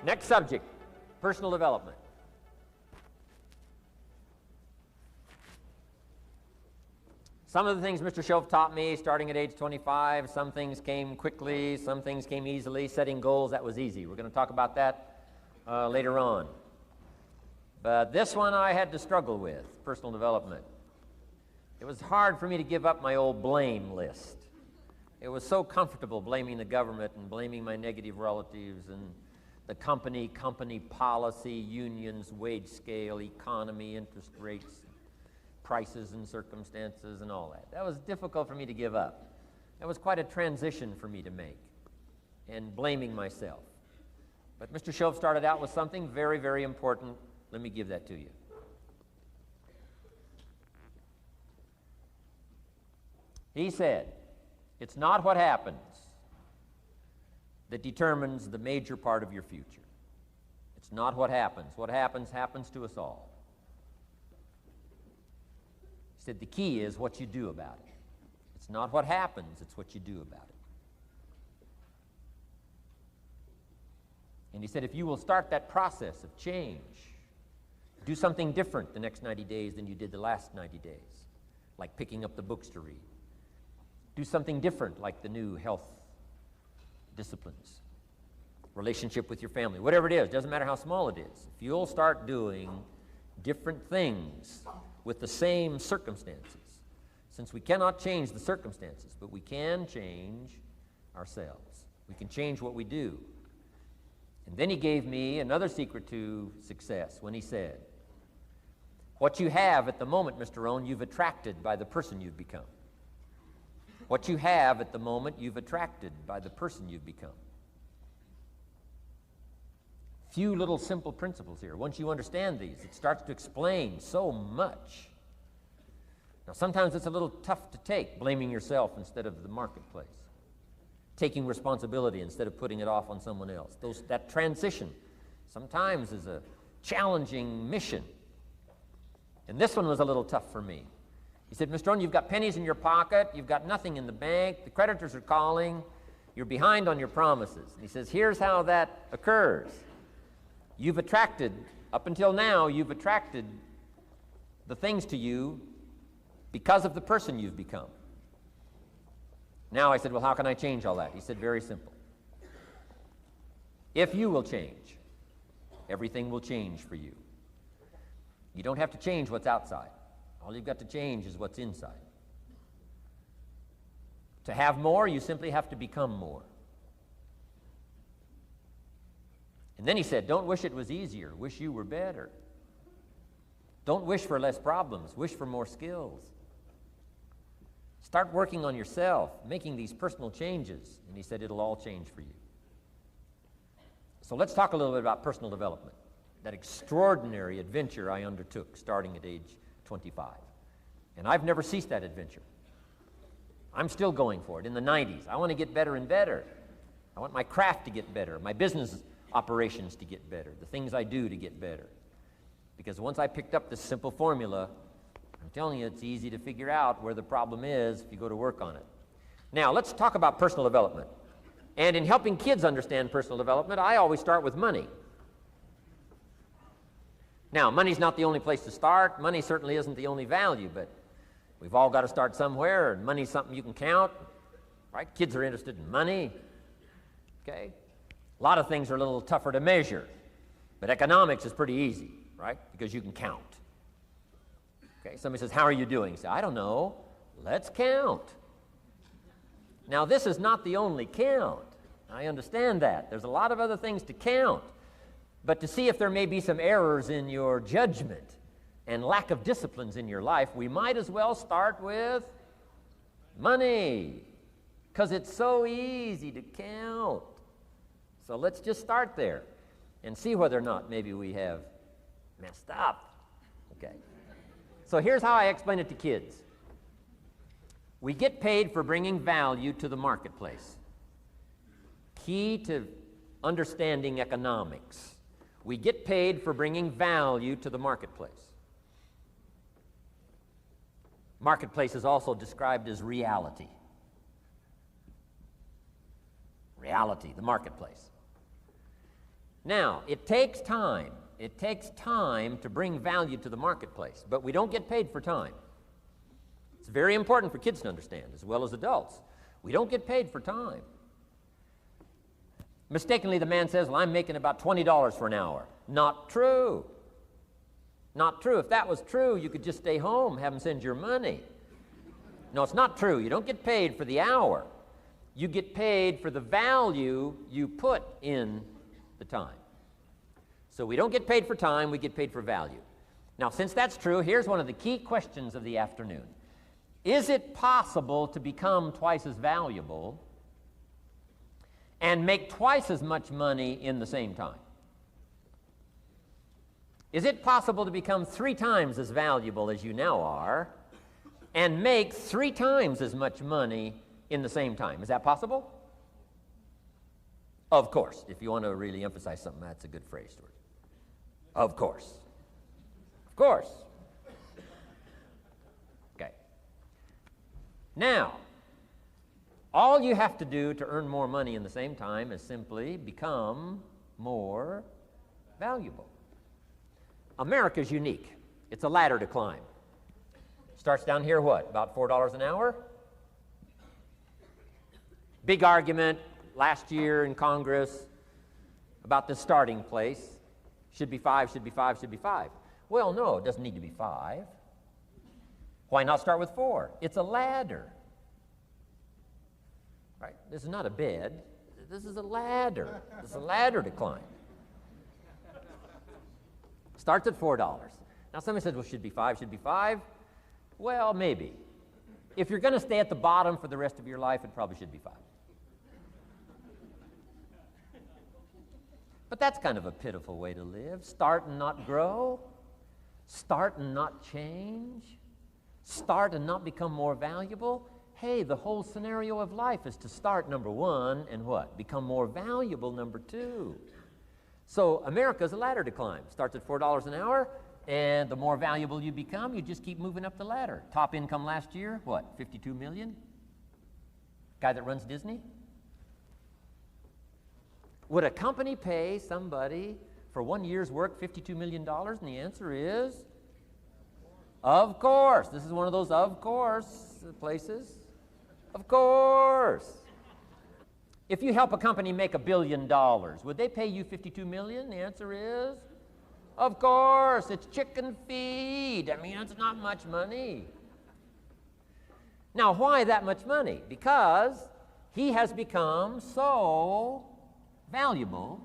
Next subject, personal development. Some of the things Mr. Shoaff taught me starting at age 25, some things came quickly, some things came easily. Setting goals, that was easy. We're going to talk about that later on. But this one I had to struggle with, personal development. It was hard for me to give up my old blame list. It was so comfortable blaming the government and blaming my negative relatives and the company policy, unions, wage scale, economy, interest rates, prices and circumstances and all that. That was difficult for me to give up. That was quite a transition for me to make, and blaming myself. But Mr. Shoaff started out with something very, very important. Let me give that to you. He said, it's not what happens that determines the major part of your future. It's not what happens. What happens happens to us all. He said the key is what you do about it. It's not what happens, it's what you do about it. And he said if you will start that process of change, do something different the next 90 days than you did the last 90 days, like picking up the books to read. Do something different like the new health disciplines, relationship with your family, whatever it is, doesn't matter how small it is. If you'll start doing different things with the same circumstances, since we cannot change the circumstances, but we can change ourselves. We can change what we do. And then he gave me another secret to success when he said, what you have at the moment, Mr. Rohn, you've attracted by the person you've become. What you have at the moment, you've attracted by the person you've become. Few little simple principles here. Once you understand these, it starts to explain so much. Now, sometimes it's a little tough to take, blaming yourself instead of the marketplace, taking responsibility instead of putting it off on someone else. That transition sometimes is a challenging mission. And this one was a little tough for me. He said, Mr. Rohn, you've got pennies in your pocket, you've got nothing in the bank, the creditors are calling, you're behind on your promises. And he says, here's how that occurs. You've attracted, up until now, you've attracted the things to you because of the person you've become. Now I said, well, how can I change all that? He said, very simple. If you will change, everything will change for you. You don't have to change what's outside. All you've got to change is what's inside. To have more, you simply have to become more. And then he said, don't wish it was easier, wish you were better. Don't wish for less problems, wish for more skills. Start working on yourself, making these personal changes, and he said it'll all change for you. So let's talk a little bit about personal development, that extraordinary adventure I undertook starting at age 25. And I've never ceased that adventure. I'm still going for it. In the 90s, I want to get better and better. I want my craft to get better, my business operations to get better, the things I do to get better. Because once I picked up this simple formula, I'm telling you, it's easy to figure out where the problem is if you go to work on it. Now, let's talk about personal development. And in helping kids understand personal development, I always start with money. Now, money's not the only place to start. Money certainly isn't the only value, but we've all got to start somewhere, and money's something you can count, right? Kids are interested in money, okay? A lot of things are a little tougher to measure, but economics is pretty easy, right? Because you can count. Okay, somebody says, how are you doing? You say, I don't know. Let's count. Now, this is not the only count. I understand that. There's a lot of other things to count. But to see if there may be some errors in your judgment and lack of disciplines in your life, we might as well start with money, because it's so easy to count. So let's just start there and see whether or not maybe we have messed up. Okay. So here's how I explain it to kids. We get paid for bringing value to the marketplace. Key to understanding economics. We get paid for bringing value to the marketplace. Marketplace is also described as reality. Reality, the marketplace. Now, it takes time. It takes time to bring value to the marketplace, but we don't get paid for time. It's very important for kids to understand, as well as adults. We don't get paid for time. Mistakenly, the man says, well, I'm making about $20 for an hour. Not true. Not true. If that was true, you could just stay home, have them send your money. No, it's not true. You don't get paid for the hour. You get paid for the value you put in the time. So we don't get paid for time, we get paid for value. Now, since that's true, here's one of the key questions of the afternoon. Is it possible to become twice as valuable and make twice as much money in the same time? Is it possible to become 3 times as valuable as you now are and make 3 times as much money in the same time? Is that possible? Of course. If you want to really emphasize something, that's a good phrase, Stuart. Of course. Of course. Okay. Now, all you have to do to earn more money in the same time is simply become more valuable. America's unique. It's a ladder to climb. Starts down here, what, about $4 an hour? Big argument last year in Congress about the starting place. Should be 5, should be 5, should be 5. Well, no, it doesn't need to be 5. Why not start with 4? It's a ladder. Right? This is not a bed. This is a ladder. This is a ladder to climb. Starts at $4. Now somebody says, well, should be 5, should be 5. Well, maybe. If you're going to stay at the bottom for the rest of your life, it probably should be 5. But that's kind of a pitiful way to live. Start and not grow. Start and not change. Start and not become more valuable. Hey, the whole scenario of life is to start, number 1, and what? Become more valuable, number 2. So America's a ladder to climb. Starts at $4 an hour, and the more valuable you become, you just keep moving up the ladder. Top income last year, what, 52 million? Guy that runs Disney? Would a company pay somebody for 1 year's work $52 million? And the answer is, of course. This is one of those of course places. Of course. If you help a company make $1 billion, would they pay you $52 million? The answer is, of course. It's chicken feed. I mean, it's not much money. Now, why that much money? Because he has become so valuable.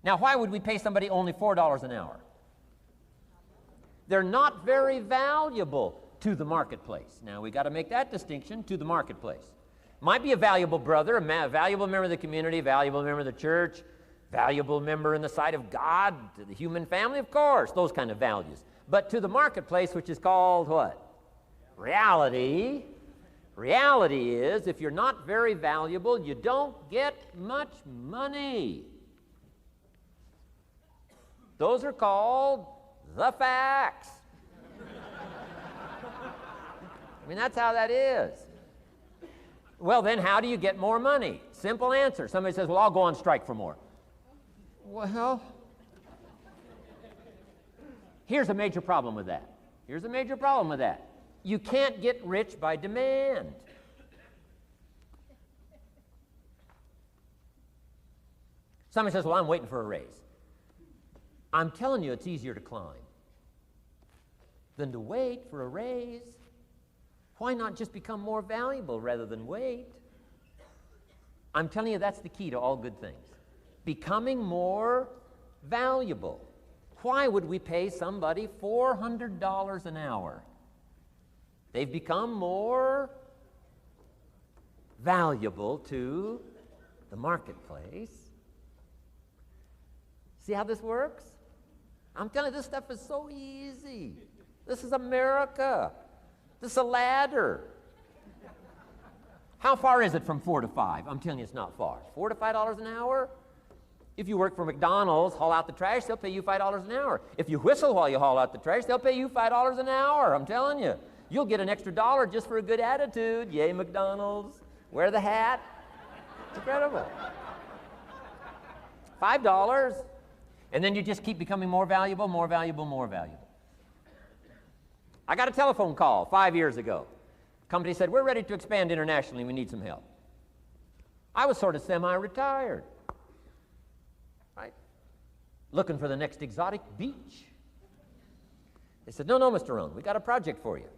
Now, why would we pay somebody only $4 an hour? They're not very valuable to the marketplace. Now, we got to make that distinction, to the marketplace. Might be a valuable brother, a valuable member of the community, a valuable member of the church, valuable member in the sight of God, to the human family, of course, those kind of values. But to the marketplace, which is called what? Reality. Reality is, if you're not very valuable, you don't get much money. Those are called the facts. I mean, that's how that is. Well, then how do you get more money? Simple answer. Somebody says, well, I'll go on strike for more. Well, here's a major problem with that. Here's a major problem with that. You can't get rich by demand. Somebody says, well, I'm waiting for a raise. I'm telling you, it's easier to climb than to wait for a raise. Why not just become more valuable rather than wait? I'm telling you, that's the key to all good things. Becoming more valuable. Why would we pay somebody $400 an hour? They've become more valuable to the marketplace. See how this works? I'm telling you, this stuff is so easy. This is America. This is a ladder. How far is it from 4 to 5? I'm telling you, it's not far. $4 to $5 an hour? If you work for McDonald's, haul out the trash, they'll pay you $5 an hour. If you whistle while you haul out the trash, they'll pay you $5 an hour. I'm telling you. You'll get an extra $1 just for a good attitude. Yay, McDonald's. Wear the hat. It's incredible. $5. And then you just keep becoming more valuable, more valuable, more valuable. I got a telephone call 5 years ago. The company said, we're ready to expand internationally. We need some help. I was sort of semi-retired, right? Looking for the next exotic beach. They said, no, Mr. Rohn, we got a project for you,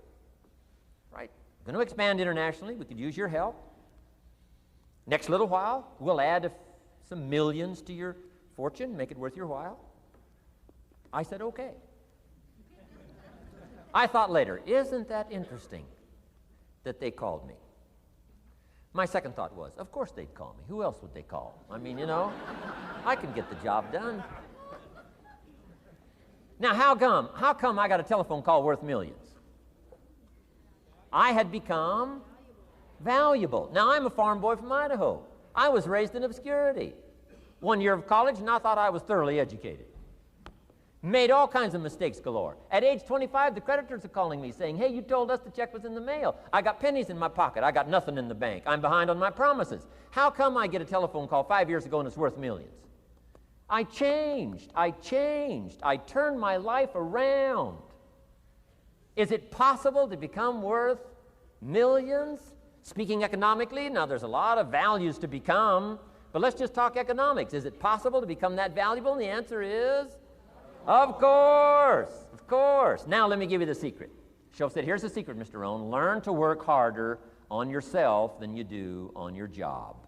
right? We're going to expand internationally. We could use your help. Next little while, we'll add some millions to your fortune, make it worth your while. I said, okay. I thought later, isn't that interesting that they called me? My second thought was, of course they'd call me. Who else would they call? I mean, you know, I can get the job done. Now, how come I got a telephone call worth millions? I had become valuable. Now, I'm a farm boy from Idaho. I was raised in obscurity. 1 year of college, and I thought I was thoroughly educated. Made all kinds of mistakes galore. At age 25, the creditors are calling me saying, hey, you told us the check was in the mail. I got pennies in my pocket. I got nothing in the bank. I'm behind on my promises. How come I get a telephone call 5 years ago and it's worth millions? I changed. I turned my life around. Is it possible to become worth millions? Speaking economically, now there's a lot of values to become, but let's just talk economics. Is it possible to become that valuable? And the answer is, of course, of course. Now let me give you the secret. Shoaff said, here's the secret, Mr. Rohn. Learn to work harder on yourself than you do on your job.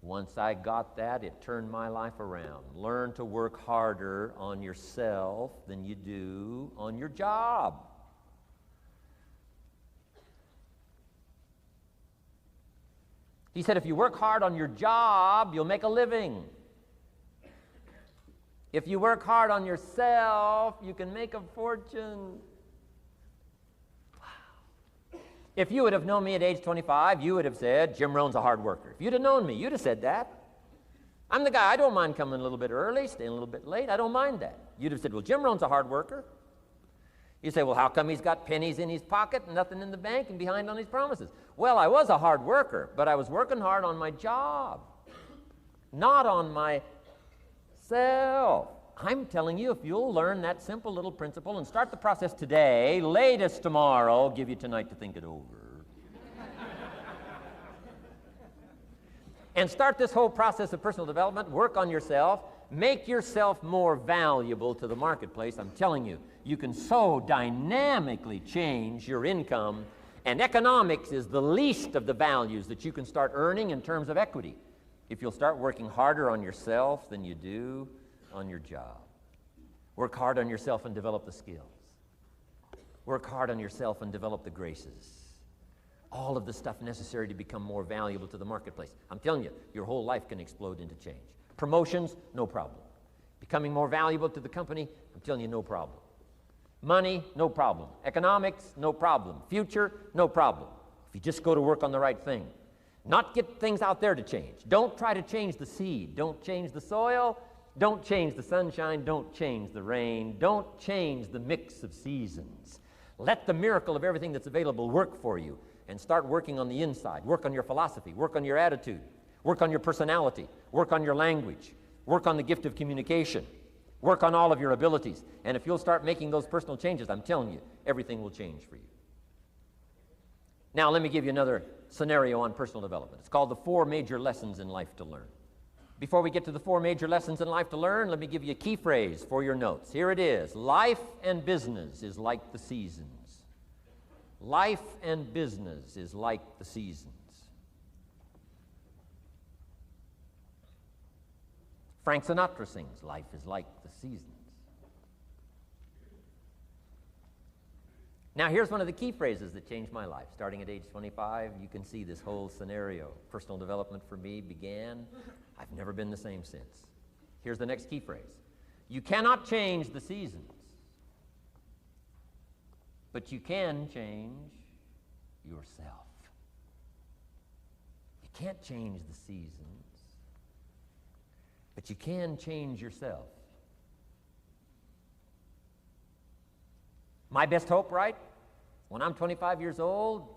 Once I got that, it turned my life around. Learn to work harder on yourself than you do on your job. He said, if you work hard on your job, you'll make a living. If you work hard on yourself, you can make a fortune. Wow. If you would have known me at age 25, you would have said, Jim Rohn's a hard worker. If you'd have known me, you'd have said that. I'm the guy, I don't mind coming a little bit early, staying a little bit late. I don't mind that. You'd have said, well, Jim Rohn's a hard worker. You say, well, how come he's got pennies in his pocket and nothing in the bank and behind on his promises? Well, I was a hard worker, but I was working hard on my job, not on myself. I'm telling you, if you'll learn that simple little principle and start the process today, latest tomorrow, I'll give you tonight to think it over. And start this whole process of personal development, work on yourself, make yourself more valuable to the marketplace. I'm telling you, you can so dynamically change your income, and economics is the least of the values that you can start earning in terms of equity if you'll start working harder on yourself than you do on your job. Work hard on yourself and develop the skills. Work hard on yourself and develop the graces. All of the stuff necessary to become more valuable to the marketplace. I'm telling you, your whole life can explode into change. Promotions, no problem. Becoming more valuable to the company, I'm telling you, no problem. Money, no problem. Economics, no problem. Future, no problem. If you just go to work on the right thing. Not get things out there to change. Don't try to change the seed. Don't change the soil. Don't change the sunshine. Don't change the rain. Don't change the mix of seasons. Let the miracle of everything that's available work for you, and start working on the inside. Work on your philosophy. Work on your attitude. Work on your personality. Work on your language. Work on the gift of communication. Work on all of your abilities. And if you'll start making those personal changes, I'm telling you, everything will change for you. Now, let me give you another scenario on personal development. It's called the 4 major lessons in life to learn. Before we get to the 4 major lessons in life to learn, let me give you a key phrase for your notes. Here it is. Life and business is like the seasons. Life and business is like the seasons. Frank Sinatra sings, life is like the seasons. Now, here's one of the key phrases that changed my life. Starting at age 25, you can see this whole scenario. Personal development for me began. I've never been the same since. Here's the next key phrase. You cannot change the seasons, but you can change yourself. You can't change the seasons, but you can change yourself. My best hope, right? When I'm 25 years old,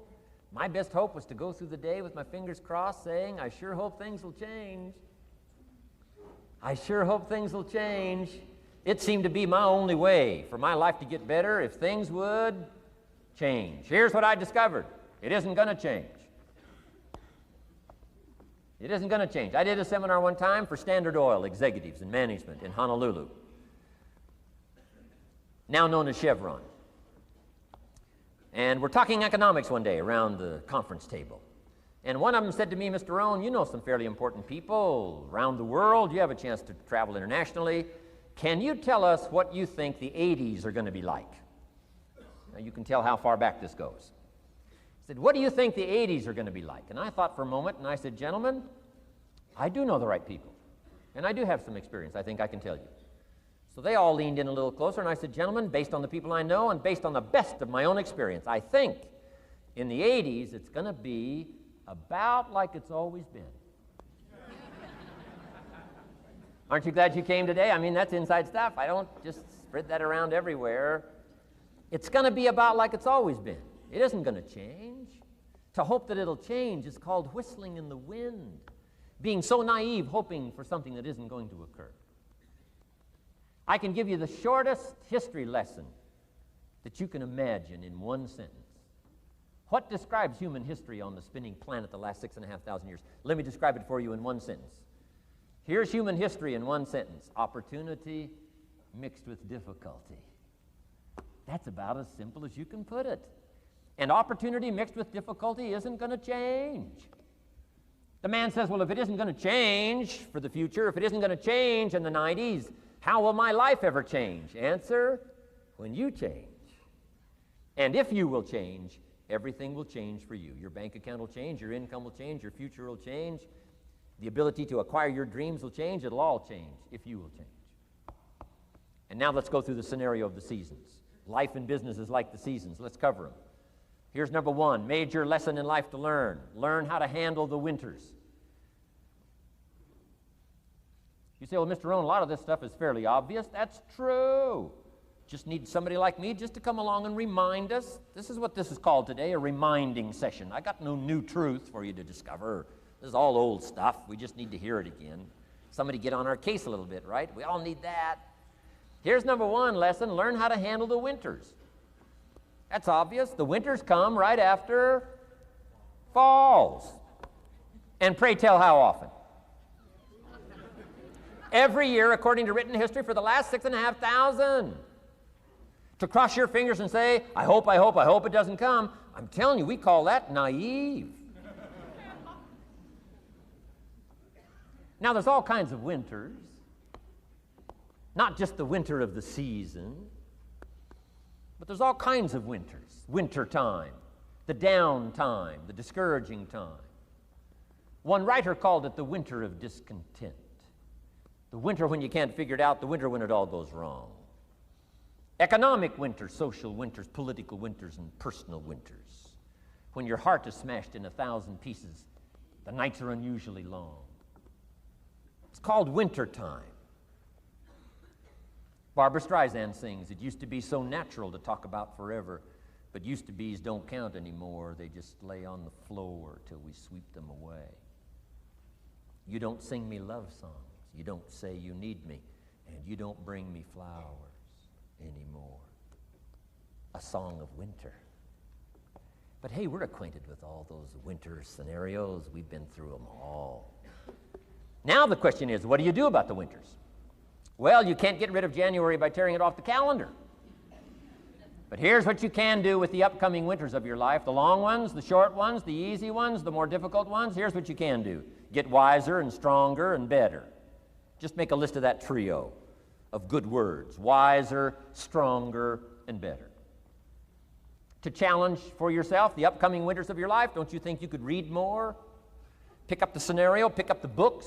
my best hope was to go through the day with my fingers crossed saying, I sure hope things will change. I sure hope things will change. It seemed to be my only way for my life to get better if things would change. Here's what I discovered. It isn't going to change. It isn't going to change. I did a seminar one time for Standard Oil executives and management in Honolulu, now known as Chevron. And we're talking economics one day around the conference table. And one of them said to me, Mr. Rohn, you know some fairly important people around the world. You have a chance to travel internationally. Can you tell us what you think the 80s are going to be like? Now you can tell how far back this goes. He said, what do you think the 80s are going to be like? And I thought for a moment, and I said, gentlemen, I do know the right people. And I do have some experience, I think I can tell you. So they all leaned in a little closer, and I said, gentlemen, based on the people I know and based on the best of my own experience, I think in the 80s it's going to be about like it's always been. Aren't you glad you came today? I mean, that's inside stuff. I don't just spread that around everywhere. It's going to be about like it's always been. It isn't going to change. To hope that it'll change is called whistling in the wind, being so naive, hoping for something that isn't going to occur. I can give you the shortest history lesson that you can imagine in one sentence. What describes human history on the spinning planet the last 6,500 years? Let me describe it for you in one sentence. Here's human history in one sentence. Opportunity mixed with difficulty. That's about as simple as you can put it. And opportunity mixed with difficulty isn't going to change. The man says, well, if it isn't going to change for the future, if it isn't going to change in the 90s, how will my life ever change? Answer, when you change. And if you will change, everything will change for you. Your bank account will change, your income will change, your future will change, the ability to acquire your dreams will change, it'll all change if you will change. And now let's go through the scenario of the seasons. Life and business is like the seasons. Let's cover them. Here's number one, major lesson in life to learn. Learn how to handle the winters. You say, well, Mr. Rohn, a lot of this stuff is fairly obvious. That's true. Just need somebody like me just to come along and remind us. This is what this is called today, a reminding session. I got no new truth for you to discover. This is all old stuff. We just need to hear it again. Somebody get on our case a little bit, right? We all need that. Here's number one lesson, learn how to handle the winters. That's obvious. The winters come right after falls. And pray tell how often? Every year, according to written history, for the last 6,500. To cross your fingers and say, I hope it doesn't come. I'm telling you, we call that naive. Now, there's all kinds of winters. Not just the winter of the season, but there's all kinds of winters. Winter time, the down time, the discouraging time. One writer called it the winter of discontent. The winter when you can't figure it out, the winter when it all goes wrong. Economic winters, social winters, political winters, and personal winters. When your heart is smashed in 1,000 pieces, the nights are unusually long. It's called winter time. Barbra Streisand sings, it used to be so natural to talk about forever, but used to be's don't count anymore. They just lay on the floor till we sweep them away. You don't sing me love songs. You don't say you need me, and you don't bring me flowers anymore. A song of winter. But hey, we're acquainted with all those winter scenarios. We've been through them all. Now the question is, what do you do about the winters? Well, you can't get rid of January by tearing it off the calendar. But here's what you can do with the upcoming winters of your life. The long ones, the short ones, the easy ones, the more difficult ones. Here's what you can do. Get wiser and stronger and better. Just make a list of that trio of good words. Wiser, stronger, and better. To challenge for yourself the upcoming winters of your life, don't you think you could read more? Pick up the scenario, pick up the books,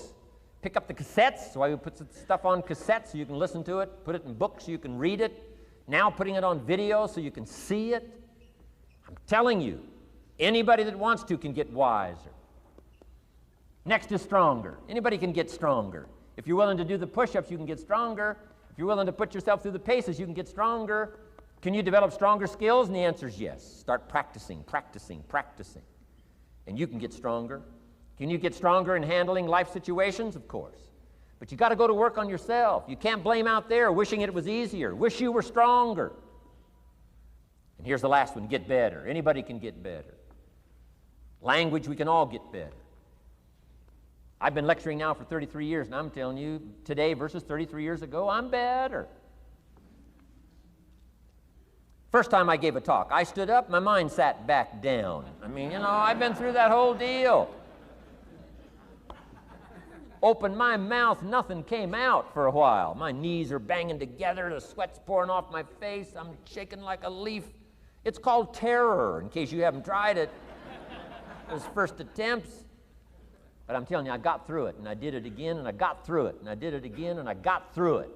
pick up the cassettes. That's why we put stuff on cassettes so you can listen to it. Put it in books so you can read it. Now putting it on video so you can see it. I'm telling you, anybody that wants to can get wiser. Next is stronger. Anybody can get stronger. If you're willing to do the push-ups, you can get stronger. If you're willing to put yourself through the paces, you can get stronger. Can you develop stronger skills? And the answer is yes. Start practicing. And you can get stronger. Can you get stronger in handling life situations? Of course. But you got to go to work on yourself. You can't blame out there wishing it was easier. Wish you were stronger. And here's the last one, get better. Anybody can get better. Language, we can all get better. I've been lecturing now for 33 years, and I'm telling you, today versus 33 years ago, I'm better. First time I gave a talk, I stood up, my mind sat back down. I mean, I've been through that whole deal. Opened my mouth, nothing came out for a while. My knees are banging together, the sweat's pouring off my face, I'm shaking like a leaf. It's called terror, in case you haven't tried it. Those first attempts. But I'm telling you, I got through it, and I did it again, and I got through it, and I did it again, and I got through it.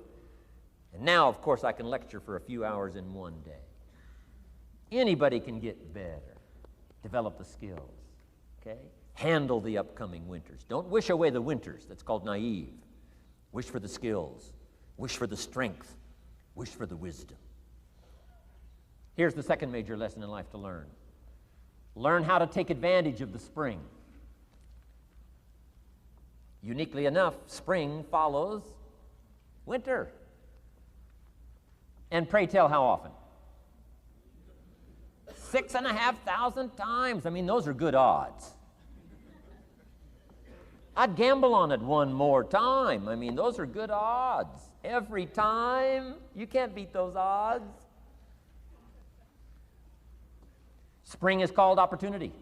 And now, of course, I can lecture for a few hours in one day. Anybody can get better. Develop the skills, okay? Handle the upcoming winters. Don't wish away the winters. That's called naive. Wish for the skills. Wish for the strength. Wish for the wisdom. Here's the second major lesson in life to learn. Learn how to take advantage of the spring. Uniquely enough, spring follows winter. And pray tell how often? 6,500 times. I mean, those are good odds. I'd gamble on it one more time. I mean, those are good odds. Every time. You can't beat those odds. Spring is called opportunity.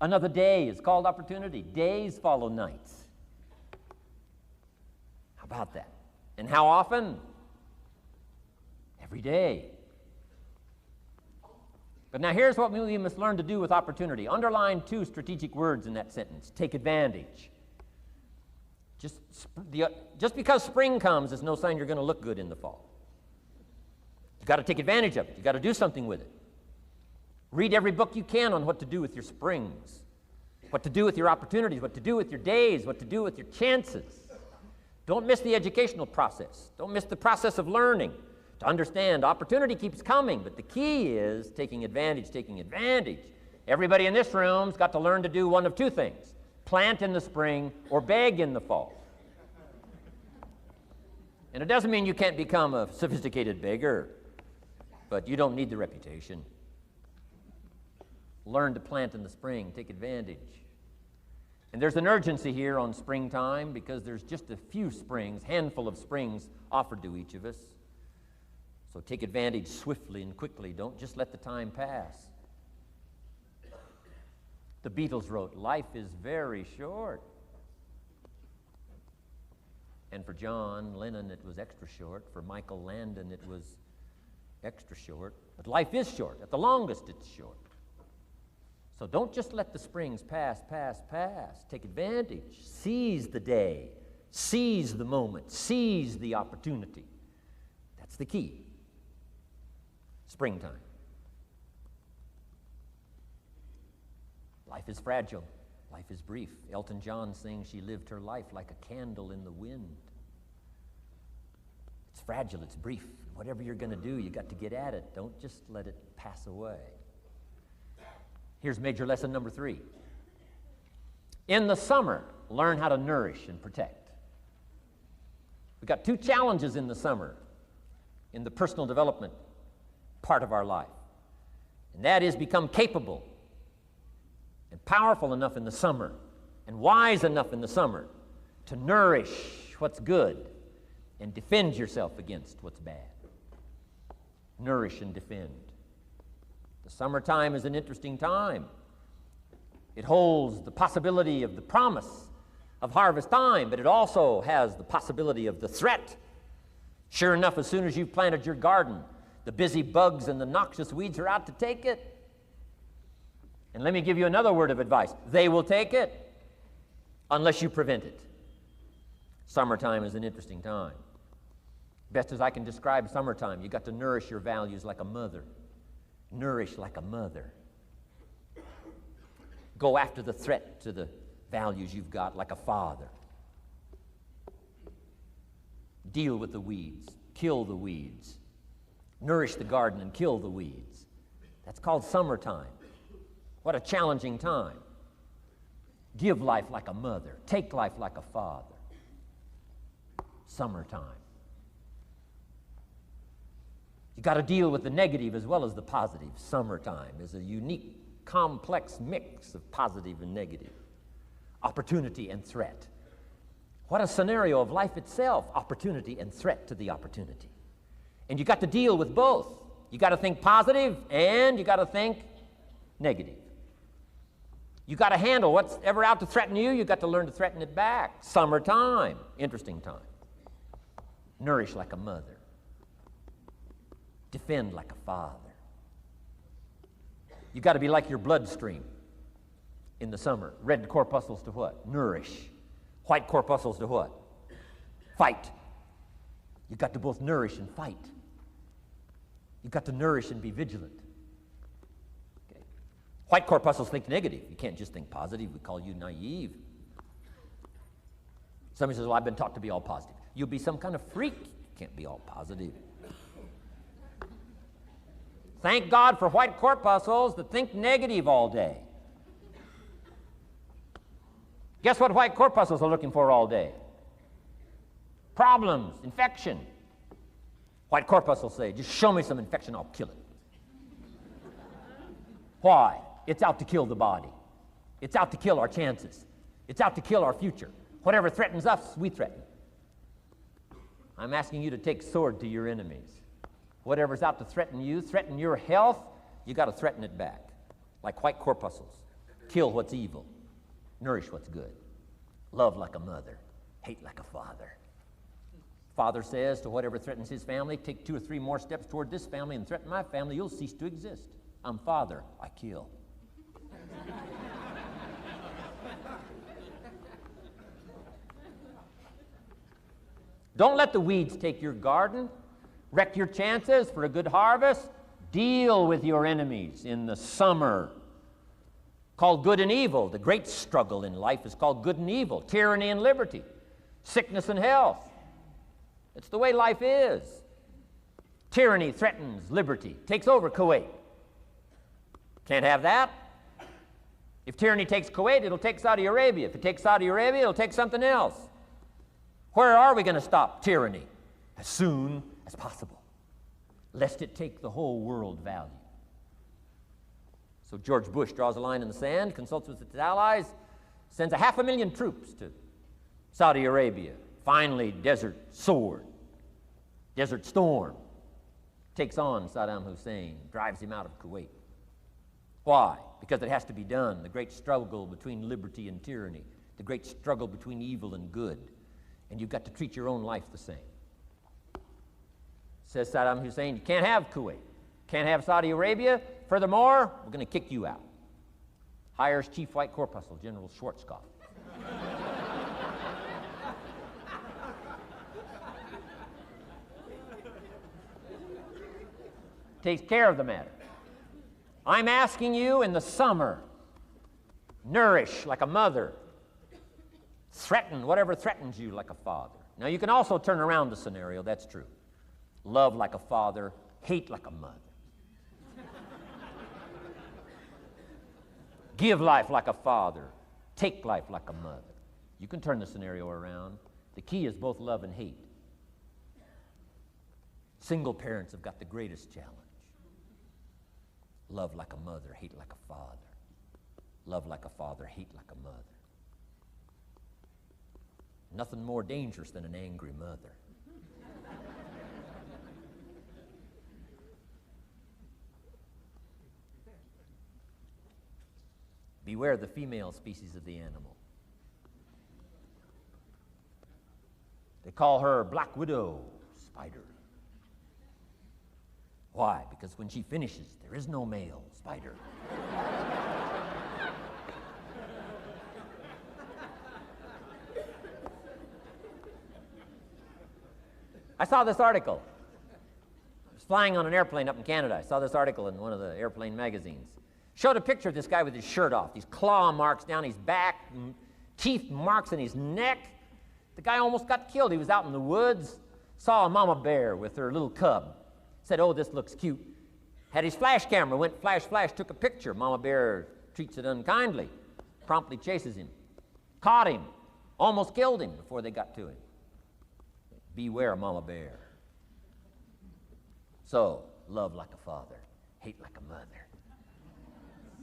Another day is called opportunity. Days follow nights. How about that? And how often? Every day. But now here's what we must learn to do with opportunity. Underline two strategic words in that sentence. Take advantage. Just because spring comes is no sign you're going to look good in the fall. You've got to take advantage of it. You've got to do something with it. Read every book you can on what to do with your springs, what to do with your opportunities, what to do with your days, what to do with your chances. Don't miss the educational process. Don't miss the process of learning. To understand, opportunity keeps coming, but the key is taking advantage, taking advantage. Everybody in this room's got to learn to do one of two things: plant in the spring or beg in the fall. And it doesn't mean you can't become a sophisticated beggar, but you don't need the reputation. Learn to plant in the spring, take advantage. And there's an urgency here on springtime because there's just a few springs, handful of springs offered to each of us. So take advantage swiftly and quickly. Don't just let the time pass. The Beatles wrote, "Life is very short." And for John Lennon, it was extra short. For Michael Landon, it was extra short. But life is short. At the longest, it's short. So don't just let the springs pass. Take advantage. Seize the day. Seize the moment. Seize the opportunity. That's the key. Springtime. Life is fragile. Life is brief. Elton John sings, "She lived her life like a candle in the wind." It's fragile. It's brief. Whatever you're going to do, you got to get at it. Don't just let it pass away. Here's major lesson number 3. In the summer, learn how to nourish and protect. We've got 2 challenges in the summer in the personal development part of our life. And that is become capable and powerful enough in the summer and wise enough in the summer to nourish what's good and defend yourself against what's bad. Nourish and defend. The summertime is an interesting time. It holds the possibility of the promise of harvest time, but it also has the possibility of the threat. Sure enough, as soon as you've planted your garden, the busy bugs and the noxious weeds are out to take it. And let me give you another word of advice. They will take it unless you prevent it. Summertime is an interesting time. Best as I can describe summertime, you got to nourish your values like a mother. Nourish like a mother. Go after the threat to the values you've got like a father. Deal with the weeds. Kill the weeds. Nourish the garden and kill the weeds. That's called summertime. What a challenging time. Give life like a mother. Take life like a father. Summertime. You got to deal with the negative as well as the positive. Summertime is a unique, complex mix of positive and negative. Opportunity and threat. What a scenario of life itself. Opportunity and threat to the opportunity. And you got to deal with both. You got to think positive and you got to think negative. You got to handle what's ever out to threaten you. You got to learn to threaten it back. Summertime. Interesting time. Nourish like a mother. Defend like a father. You got to be like your bloodstream in the summer. Red corpuscles to what? Nourish. White corpuscles to what? Fight. You got to both nourish and fight. You got to nourish and be vigilant. Okay. White corpuscles think negative. You can't just think positive. We call you naive. Somebody says, well, I've been taught to be all positive. You'll be some kind of freak. You can't be all positive. Thank God for white corpuscles that think negative all day. Guess what white corpuscles are looking for all day? Problems, infection. White corpuscles say, just show me some infection, I'll kill it. Why? It's out to kill the body. It's out to kill our chances. It's out to kill our future. Whatever threatens us, we threaten. I'm asking you to take sword to your enemies. Whatever's out to threaten you, threaten your health, you got to threaten it back. Like white corpuscles. Kill what's evil. Nourish what's good. Love like a mother. Hate like a father. Father says to whatever threatens his family, take 2 or 3 more steps toward this family and threaten my family, you'll cease to exist. I'm father, I kill. Don't let the weeds take your garden. Wreck your chances for a good harvest. Deal with your enemies in the summer. Called good and evil. The great struggle in life is called good and evil. Tyranny and liberty. Sickness and health. It's the way life is. Tyranny threatens liberty. Takes over Kuwait. Can't have that. If tyranny takes Kuwait, it'll take Saudi Arabia. If it takes Saudi Arabia, it'll take something else. Where are we going to stop tyranny? As soon as possible, lest it take the whole world value. So George Bush draws a line in the sand, consults with his allies, sends 500,000 troops to Saudi Arabia. Finally, Desert Sword, Desert Storm, takes on Saddam Hussein, drives him out of Kuwait. Why? Because it has to be done. The great struggle between liberty and tyranny, the great struggle between evil and good. And you've got to treat your own life the same. Says Saddam Hussein, you can't have Kuwait, can't have Saudi Arabia. Furthermore, we're going to kick you out. Hires Chief White Corpuscle, General Schwarzkopf. Takes care of the matter. I'm asking you in the summer, nourish like a mother. Threaten whatever threatens you like a father. Now you can also turn around the scenario, that's true. Love like a father, hate like a mother. Give life like a father, take life like a mother. You can turn the scenario around. The key is both love and hate. Single parents have got the greatest challenge. Love like a mother, hate like a father. Love like a father, hate like a mother. Nothing more dangerous than an angry mother. Beware the female species of the animal. They call her Black Widow spider. Why? Because when she finishes, there is no male spider. I saw this article. I was flying on an airplane up in Canada. I saw this article in one of the airplane magazines. Showed a picture of this guy with his shirt off, these claw marks down his back, teeth marks in his neck. The guy almost got killed. He was out in the woods, saw a mama bear with her little cub. Said, oh, this looks cute. Had his flash camera, went flash, flash, took a picture. Mama bear treats it unkindly, promptly chases him. Caught him, almost killed him before they got to him. Beware, Mama Bear. So, love like a father, hate like a mother.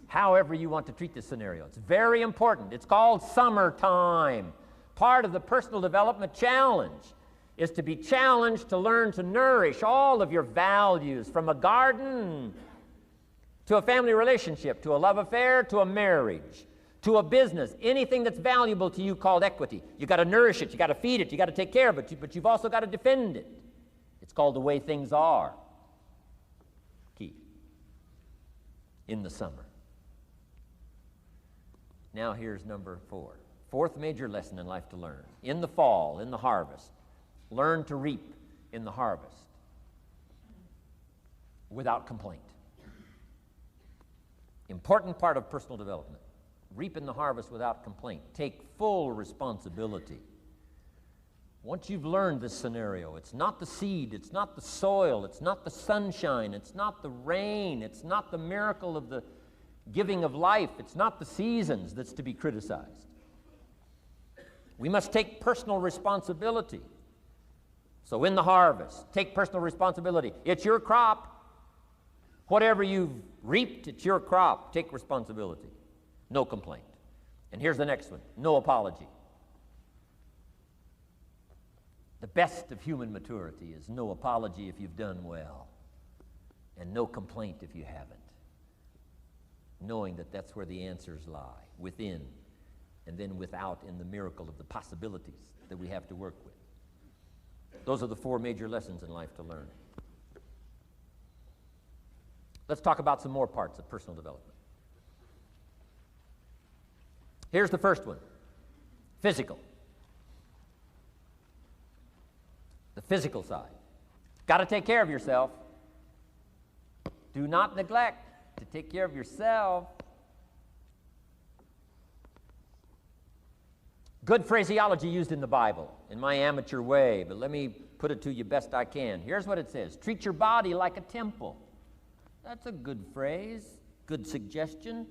However you want to treat this scenario, it's very important. It's called summertime. Part of the personal development challenge is to be challenged to learn to nourish all of your values, from a garden to a family relationship, to a love affair, to a marriage, to a business, anything that's valuable to you called equity. You got to nourish it, you got to feed it, you got to take care of it, but you've also got to defend it. It's called the way things are. Key. In the summer. Now here's number 4. Fourth major lesson in life to learn. In the fall, in the harvest, learn to reap in the harvest without complaint. Important part of personal development. Reap in the harvest without complaint. Take full responsibility. Once you've learned this scenario, it's not the seed, it's not the soil, it's not the sunshine, it's not the rain, it's not the miracle of the giving of life, it's not the seasons that's to be criticized. We must take personal responsibility. So in the harvest, take personal responsibility. It's your crop. Whatever you've reaped, it's your crop. Take responsibility. No complaint. And here's the next one. No apology. The best of human maturity is no apology if you've done well, and no complaint if you haven't. Knowing that that's where the answers lie, within, and then without, in the miracle of the possibilities that we have to work with. Those are the 4 major lessons in life to learn. Let's talk about some more parts of personal development. Here's the first one. Physical. The physical side. Got to take care of yourself. Do not neglect to take care of yourself. Good phraseology used in the Bible, in my amateur way, but let me put it to you best I can. Here's what it says. Treat your body like a temple. That's a good phrase, good suggestion.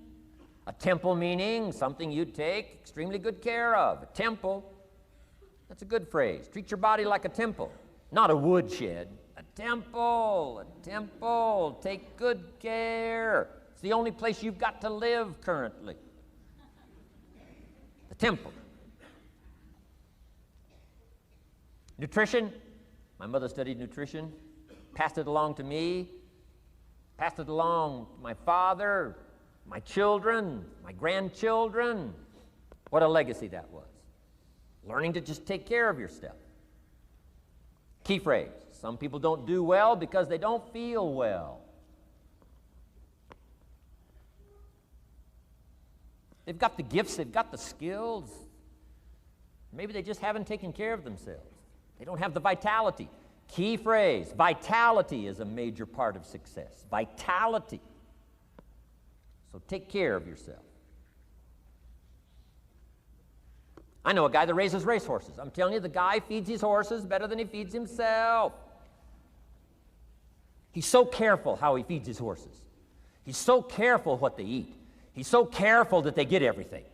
A temple meaning something you take extremely good care of. A temple, that's a good phrase. Treat your body like a temple, not a woodshed. A temple, a temple. Take good care. It's the only place you've got to live currently. The temple. Nutrition. My mother studied nutrition, passed it along to me, passed it along to my father, my children, my grandchildren. What a legacy that was. Learning to just take care of yourself. Key phrase. Some people don't do well because they don't feel well. They've got the gifts, they've got the skills. Maybe they just haven't taken care of themselves. They don't have the vitality. Key phrase, vitality is a major part of success. Vitality. So take care of yourself. I know a guy that raises racehorses. I'm telling you, the guy feeds his horses better than he feeds himself. He's so careful how he feeds his horses. He's so careful what they eat. He's so careful that they get everything.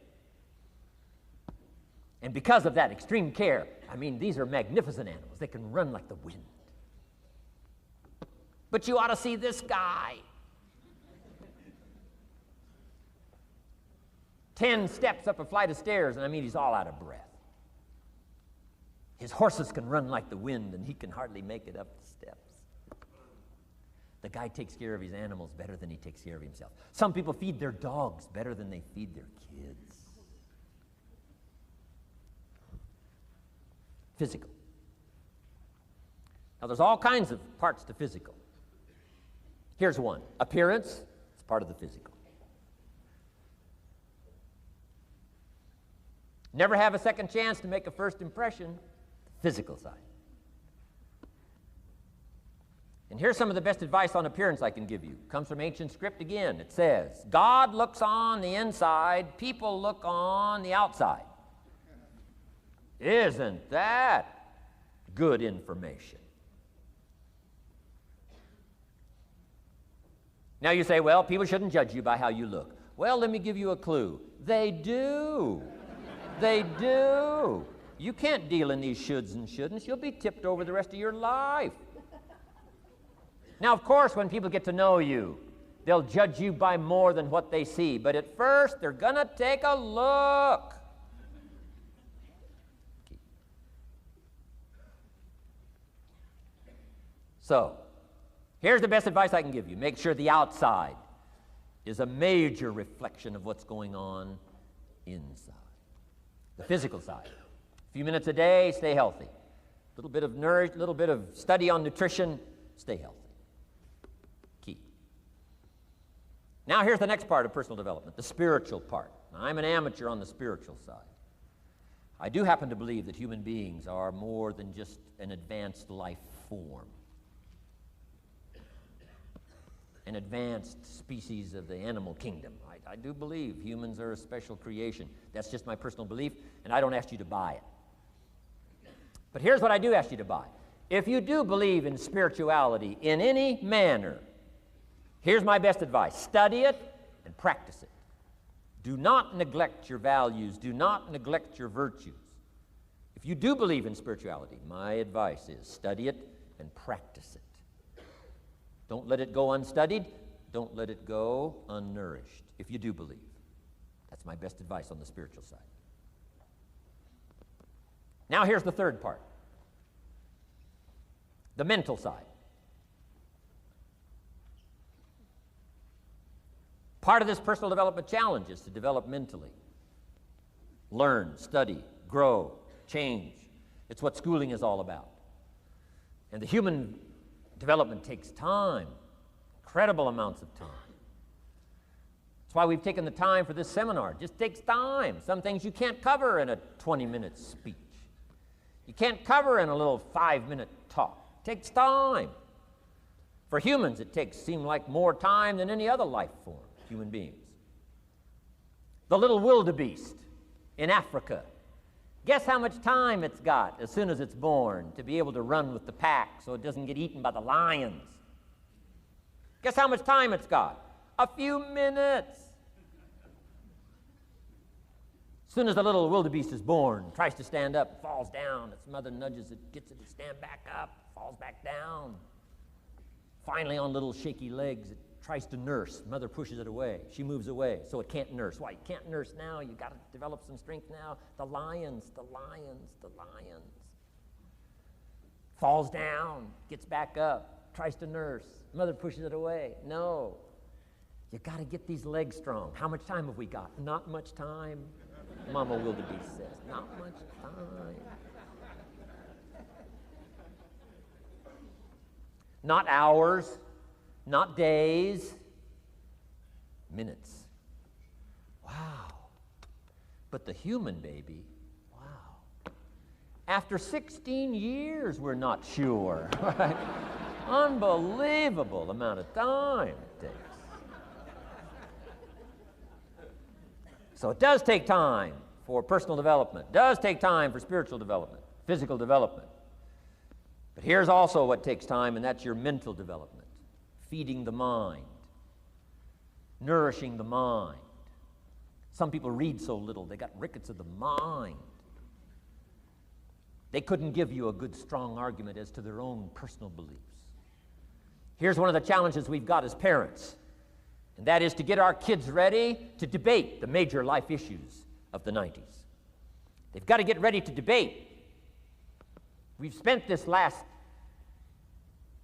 And because of that extreme care, I mean, these are magnificent animals. They can run like the wind. But you ought to see this guy. 10 steps up a flight of stairs, and I mean, he's all out of breath. His horses can run like the wind, and he can hardly make it up the steps. The guy takes care of his animals better than he takes care of himself. Some people feed their dogs better than they feed their kids. Physical. Now, there's all kinds of parts to physical. Here's one. Appearance is part of the physical. Never have a second chance to make a first impression. Physical side. And here's some of the best advice on appearance I can give you. It comes from ancient script again. It says, God looks on the inside, people look on the outside. Isn't that good information? Now you say, well, people shouldn't judge you by how you look. Well, let me give you a clue. They do. They do. You can't deal in these shoulds and shouldn'ts. You'll be tipped over the rest of your life. Now, of course, when people get to know you, they'll judge you by more than what they see. But at first, they're going to take a look. So, here's the best advice I can give you. Make sure the outside is a major reflection of what's going on inside. The physical side. A few minutes a day, stay healthy. A little bit of nourish, a little bit of study on nutrition, stay healthy. Key. Now here's the next part of personal development, the spiritual part. Now, I'm an amateur on the spiritual side. I do happen to believe that human beings are more than just an advanced life form. An advanced species of the animal kingdom. I do believe humans are a special creation. That's just my personal belief, and I don't ask you to buy it. But here's what I do ask you to buy. If you do believe in spirituality in any manner, here's my best advice. Study it and practice it. Do not neglect your values. Do not neglect your virtues. If you do believe in spirituality, my advice is study it and practice it. Don't let it go unstudied. Don't let it go unnourished, if you do believe. That's my best advice on the spiritual side. Now here's the third part. The mental side. Part of this personal development challenge is to develop mentally. Learn, study, grow, change. It's what schooling is all about. And the human development takes time, incredible amounts of time. That's why we've taken the time for this seminar. It just takes time. Some things you can't cover in a 20-minute speech. You can't cover in a little 5-minute talk. It takes time. For humans, it seems like more time than any other life form, human beings. The little wildebeest in Africa. Guess how much time it's got as soon as it's born to be able to run with the pack so it doesn't get eaten by the lions? Guess how much time it's got? A few minutes. As soon as the little wildebeest is born, tries to stand up, falls down. Its mother nudges it, gets it to stand back up, falls back down. Finally, on little shaky legs, it tries to nurse. Mother pushes it away. She moves away, so it can't nurse. Why? You can't nurse now. You got to develop some strength now. The lions. Falls down, gets back up, tries to nurse. Mother pushes it away. No. You got to get these legs strong. How much time have we got? Not much time. Mama wildebeest says, not much time. Not hours, not days, minutes. Wow. But the human baby, wow. After 16 years, we're not sure. Right? Unbelievable amount of time it takes. So it does take time for personal development. It does take time for spiritual development, physical development. But here's also what takes time, and that's your mental development. Feeding the mind. Nourishing the mind. Some people read so little, they got rickets of the mind. They couldn't give you a good, strong argument as to their own personal beliefs. Here's one of the challenges we've got as parents. And that is to get our kids ready to debate the major life issues of the 90s. They've got to get ready to debate. We've spent this last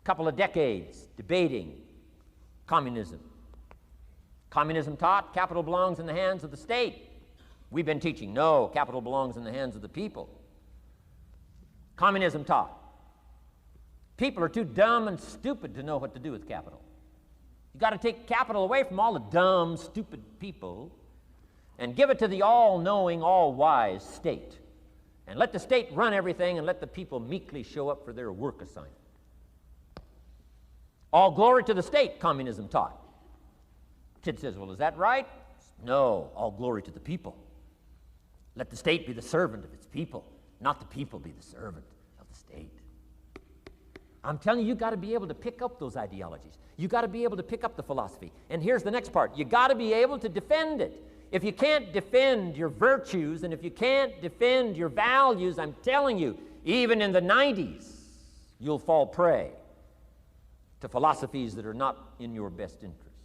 couple of decades debating communism. Communism taught capital belongs in the hands of the state. We've been teaching, no, capital belongs in the hands of the people. Communism taught people are too dumb and stupid to know what to do with capital. You've got to take capital away from all the dumb, stupid people and give it to the all-knowing, all-wise state. And let the state run everything and let the people meekly show up for their work assignment. All glory to the state, communism taught. Kid says, well, is that right? No, all glory to the people. Let the state be the servant of its people, not the people be the servant of the state. I'm telling you, you've got to be able to pick up those ideologies. You've got to be able to pick up the philosophy. And here's the next part. You've got to be able to defend it. If you can't defend your virtues and if you can't defend your values, I'm telling you, even in the 90s, you'll fall prey to philosophies that are not in your best interest.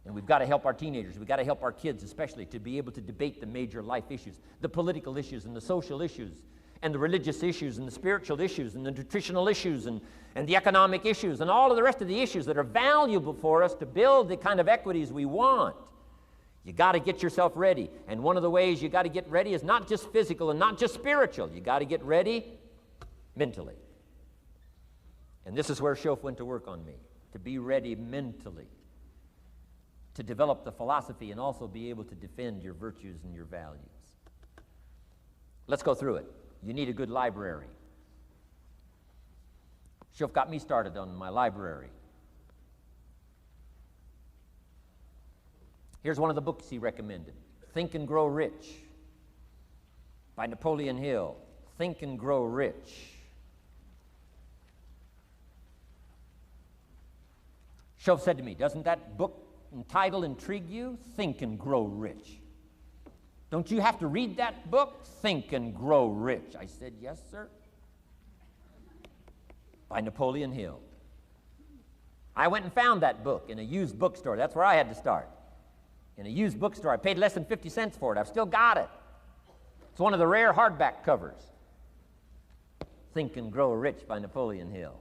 And we've got to help our teenagers, we've got to help our kids especially to be able to debate the major life issues, the political issues and the social issues and the religious issues and the spiritual issues and the nutritional issues and the economic issues and all of the rest of the issues that are valuable for us to build the kind of equities we want. You got to get yourself ready. And one of the ways you got to get ready is not just physical and not just spiritual. You got to get ready mentally. And this is where Shof went to work on me, to be ready mentally, to develop the philosophy and also be able to defend your virtues and your values. Let's go through it. You need a good library. Shof got me started on my library. Here's one of the books he recommended, Think and Grow Rich by Napoleon Hill. Think and Grow Rich. Shof said to me, doesn't that book and title intrigue you? Think and Grow Rich. Don't you have to read that book? Think and Grow Rich. I said, yes, sir. By Napoleon Hill. I went and found that book in a used bookstore. That's where I had to start. In a used bookstore. I paid less than 50 cents for it. I've still got it. It's one of the rare hardback covers. Think and Grow Rich by Napoleon Hill.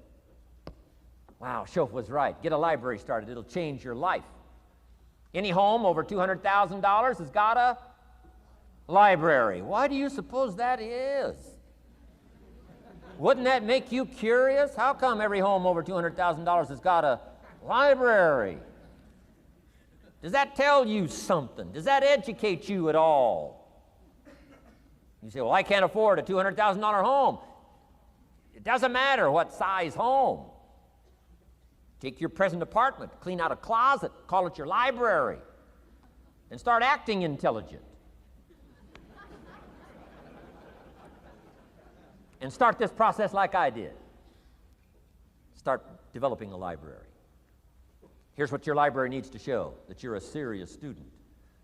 Wow, Shof was right. Get a library started. It'll change your life. Any home over $200,000 has got a library. Why do you suppose that is? Wouldn't that make you curious? How come every home over $200,000 has got a library? Does that tell you something? Does that educate you at all? You say, well, I can't afford a $200,000 home. It doesn't matter what size home. Take your present apartment, clean out a closet, call it your library, and start acting intelligent. And start this process like I did. Start developing a library. Here's what your library needs to show, that you're a serious student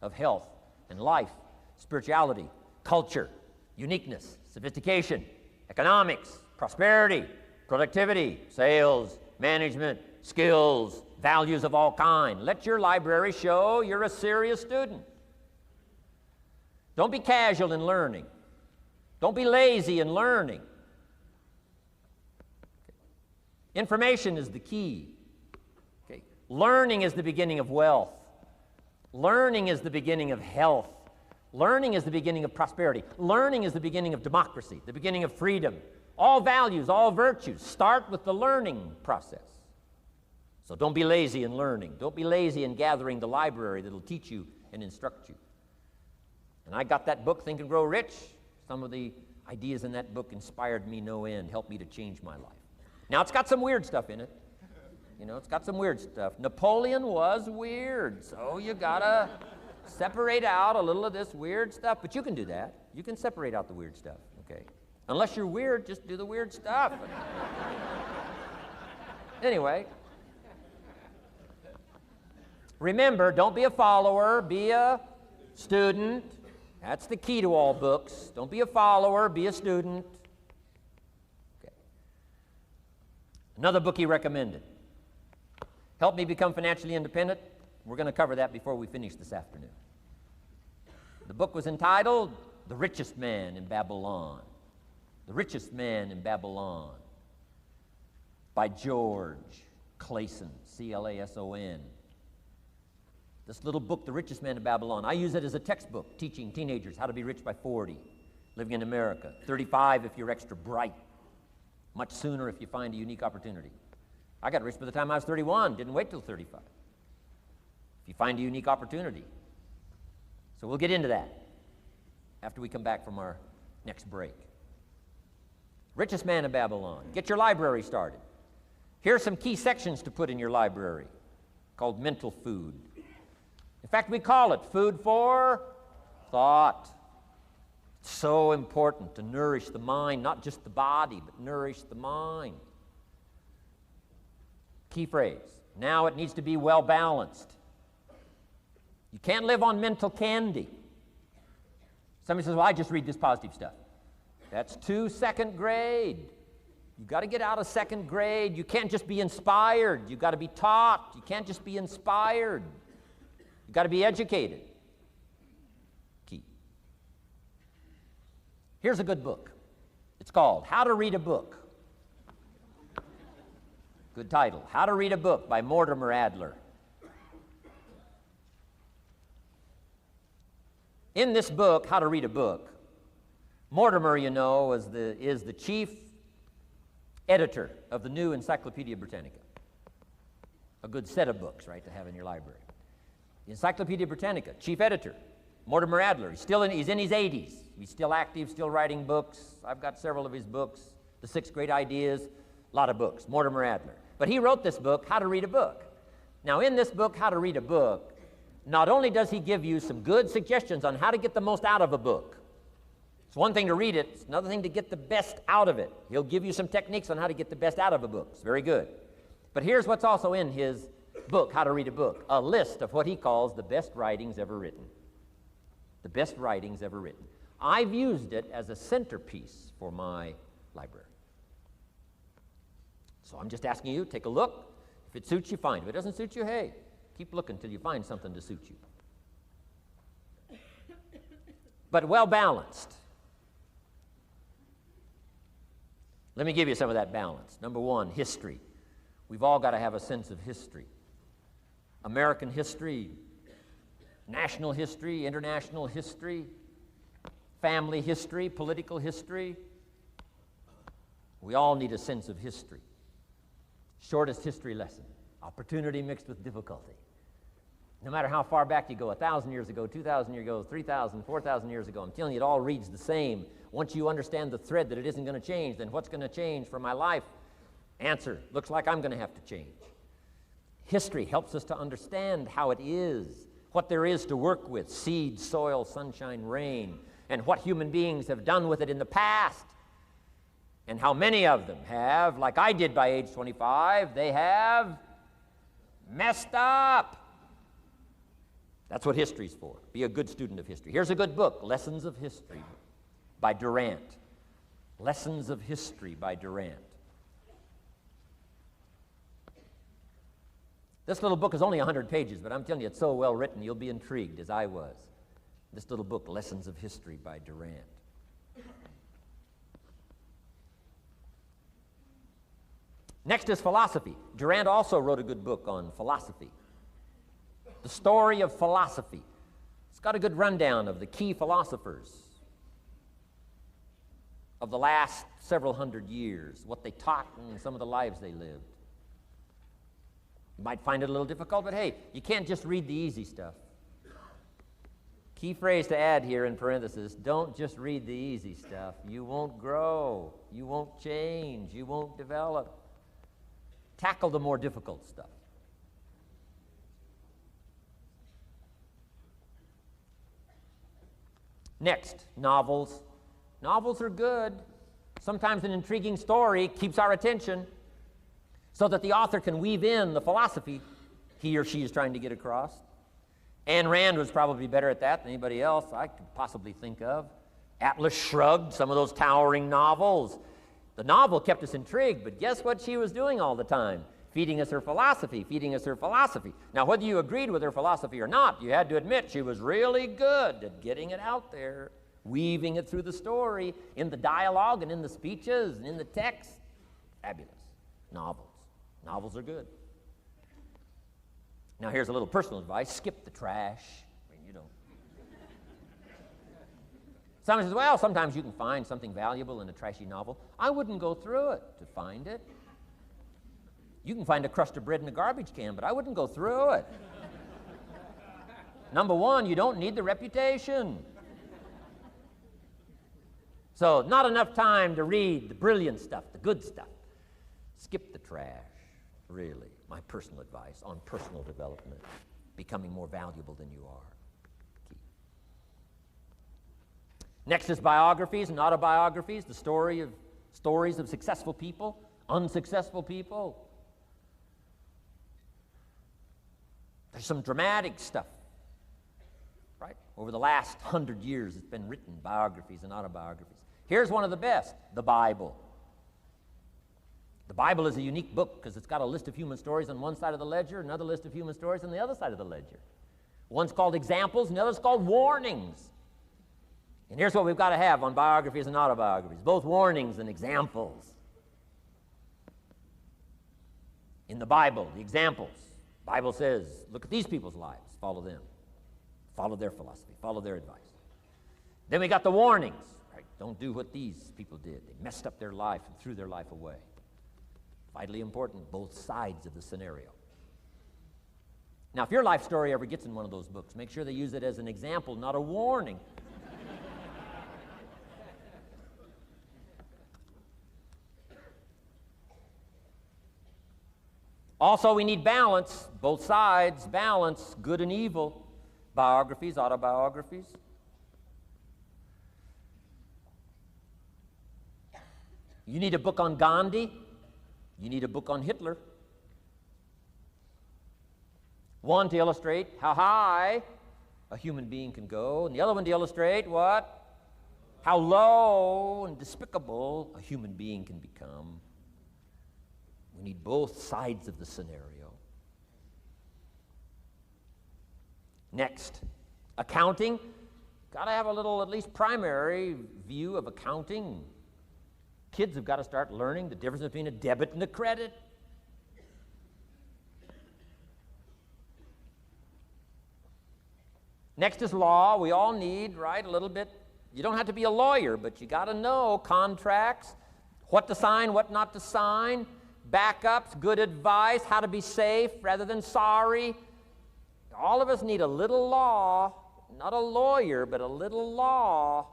of health and life, spirituality, culture, uniqueness, sophistication, economics, prosperity, productivity, sales, management, skills, values of all kinds. Let your library show you're a serious student. Don't be casual in learning. Don't be lazy in learning. Information is the key. Okay. Learning is the beginning of wealth. Learning is the beginning of health. Learning is the beginning of prosperity. Learning is the beginning of democracy, the beginning of freedom. All values, all virtues start with the learning process. So don't be lazy in learning. Don't be lazy in gathering the library that'll teach you and instruct you. And I got that book, Think and Grow Rich. Some of the ideas in that book inspired me no end, helped me to change my life. Now, it's got some weird stuff in it. You know, it's got some weird stuff. Napoleon was weird, so you gotta separate out a little of this weird stuff. But you can do that. You can separate out the weird stuff, okay? Unless you're weird, just do the weird stuff. Anyway, remember, don't be a follower, be a student. That's the key to all books. Don't be a follower, be a student. Okay. Another book he recommended, Help Me Become Financially Independent. We're going to cover that before we finish this afternoon. The book was entitled The Richest Man in Babylon. The Richest Man in Babylon by George Clason, C-L-A-S-O-N. This little book, The Richest Man in Babylon, I use it as a textbook teaching teenagers how to be rich by 40, living in America, 35 if you're extra bright, much sooner if you find a unique opportunity. I got rich by the time I was 31, didn't wait till 35. If you find a unique opportunity. So we'll get into that after we come back from our next break. Richest Man in Babylon. Get your library started. Here are some key sections to put in your library called mental food. In fact, we call it food for thought. It's so important to nourish the mind, not just the body, but nourish the mind. Key phrase. Now it needs to be well balanced. You can't live on mental candy. Somebody says, well, I just read this positive stuff. That's too second grade. You've got to get out of second grade. You can't just be inspired. You've got to be taught. You can't just be inspired. You've got to be educated. Key. Here's a good book. It's called How to Read a Book. Good title. How to Read a Book by Mortimer Adler. In this book, How to Read a Book, Mortimer, you know, is the chief editor of the new Encyclopedia Britannica. A good set of books, right, to have in your library. The Encyclopedia Britannica, chief editor, Mortimer Adler. He's in his 80s. He's still active, still writing books. I've got several of his books. The 6 Great Ideas, a lot of books, Mortimer Adler. But he wrote this book, How to Read a Book. Now, in this book, How to Read a Book, not only does he give you some good suggestions on how to get the most out of a book. It's one thing to read it, it's another thing to get the best out of it. He'll give you some techniques on how to get the best out of a book. It's very good. But here's what's also in his book, How to Read a Book, a list of what he calls the best writings ever written. The best writings ever written. I've used it as a centerpiece for my library. So I'm just asking you, take a look. If it suits you, fine. If it doesn't suit you, hey, keep looking until you find something to suit you. But well balanced. Let me give you some of that balance. Number one, history. We've all got to have a sense of history. American history, national history, international history, family history, political history. We all need a sense of history. Shortest history lesson, opportunity mixed with difficulty. No matter how far back you go, 1,000 years ago, 2,000 years ago, 3,000, 4,000 years ago, I'm telling you, it all reads the same. Once you understand the thread that it isn't going to change, then what's going to change for my life? Answer, looks like I'm going to have to change. History helps us to understand how it is, what there is to work with, seed, soil, sunshine, rain, and what human beings have done with it in the past. And how many of them have, like I did by age 25, they have messed up. That's what history's for. Be a good student of history. Here's a good book, Lessons of History by Durant. Lessons of History by Durant. This little book is only 100 pages, but I'm telling you, it's so well written, you'll be intrigued, as I was. This little book, Lessons of History by Durant. Next is philosophy. Durant also wrote a good book on philosophy. The Story of Philosophy. It's got a good rundown of the key philosophers of the last several hundred years, what they taught and some of the lives they lived. You might find it a little difficult, but hey, you can't just read the easy stuff. Key phrase to add here in parentheses, don't just read the easy stuff. You won't grow. You won't change. You won't develop. Tackle the more difficult stuff. Next, novels. Novels are good. Sometimes an intriguing story keeps our attention so that the author can weave in the philosophy he or she is trying to get across. Ayn Rand was probably better at that than anybody else I could possibly think of. Atlas Shrugged, some of those towering novels. The novel kept us intrigued, but guess what she was doing all the time? Feeding us her philosophy, feeding us her philosophy. Now, whether you agreed with her philosophy or not, you had to admit she was really good at getting it out there, weaving it through the story, in the dialogue and in the speeches and in the text. Fabulous. Novels. Novels are good. Now, here's a little personal advice. Skip the trash. I mean, you don't. Someone says, well, sometimes you can find something valuable in a trashy novel. I wouldn't go through it to find it. You can find a crust of bread in a garbage can, but I wouldn't go through it. Number one, you don't need the reputation. So, not enough time to read the brilliant stuff, the good stuff. Skip the trash, really. My personal advice on personal development, becoming more valuable than you are. Key. Next is biographies and autobiographies, the stories of successful people, unsuccessful people. There's some dramatic stuff Over the last 100 years, it's been written, biographies and autobiographies. Here's one of the best, the Bible. The Bible is a unique book because it's got a list of human stories on one side of the ledger, another list of human stories on the other side of the ledger. One's called examples, and the other's called warnings. And here's what we've got to have on biographies and autobiographies, both warnings and examples. In the Bible, the examples, the Bible says, look at these people's lives, follow them. Follow their philosophy, follow their advice. Then we got the warnings, right? Don't do what these people did. They messed up their life and threw their life away. Vitally important, both sides of the scenario. Now, if your life story ever gets in one of those books, make sure they use it as an example, not a warning. Also, we need balance, both sides, balance, good and evil, biographies, autobiographies. You need a book on Gandhi. You need a book on Hitler. One to illustrate how high a human being can go, and the other one to illustrate what? How low and despicable a human being can become. We need both sides of the scenario. Next, accounting. Got to have a little, at least primary view of accounting. Kids have got to start learning the difference between a debit and a credit. Next is law. We all need, right, a little bit. You don't have to be a lawyer, but you got to know contracts, what to sign, what not to sign, backups, good advice, how to be safe rather than sorry. All of us need a little law, not a lawyer, but a little law,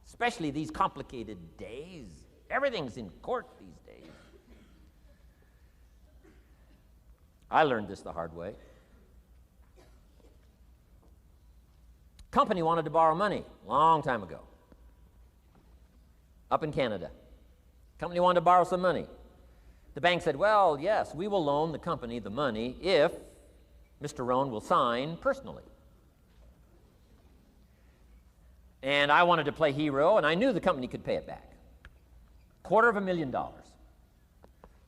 especially these complicated days. Everything's in court these days. I learned this the hard way. Company wanted to borrow money a long time ago, up in Canada. Company wanted to borrow some money. The bank said, well, yes, we will loan the company the money if Mr. Rohn will sign personally. And I wanted to play hero, and I knew the company could pay it back. $250,000.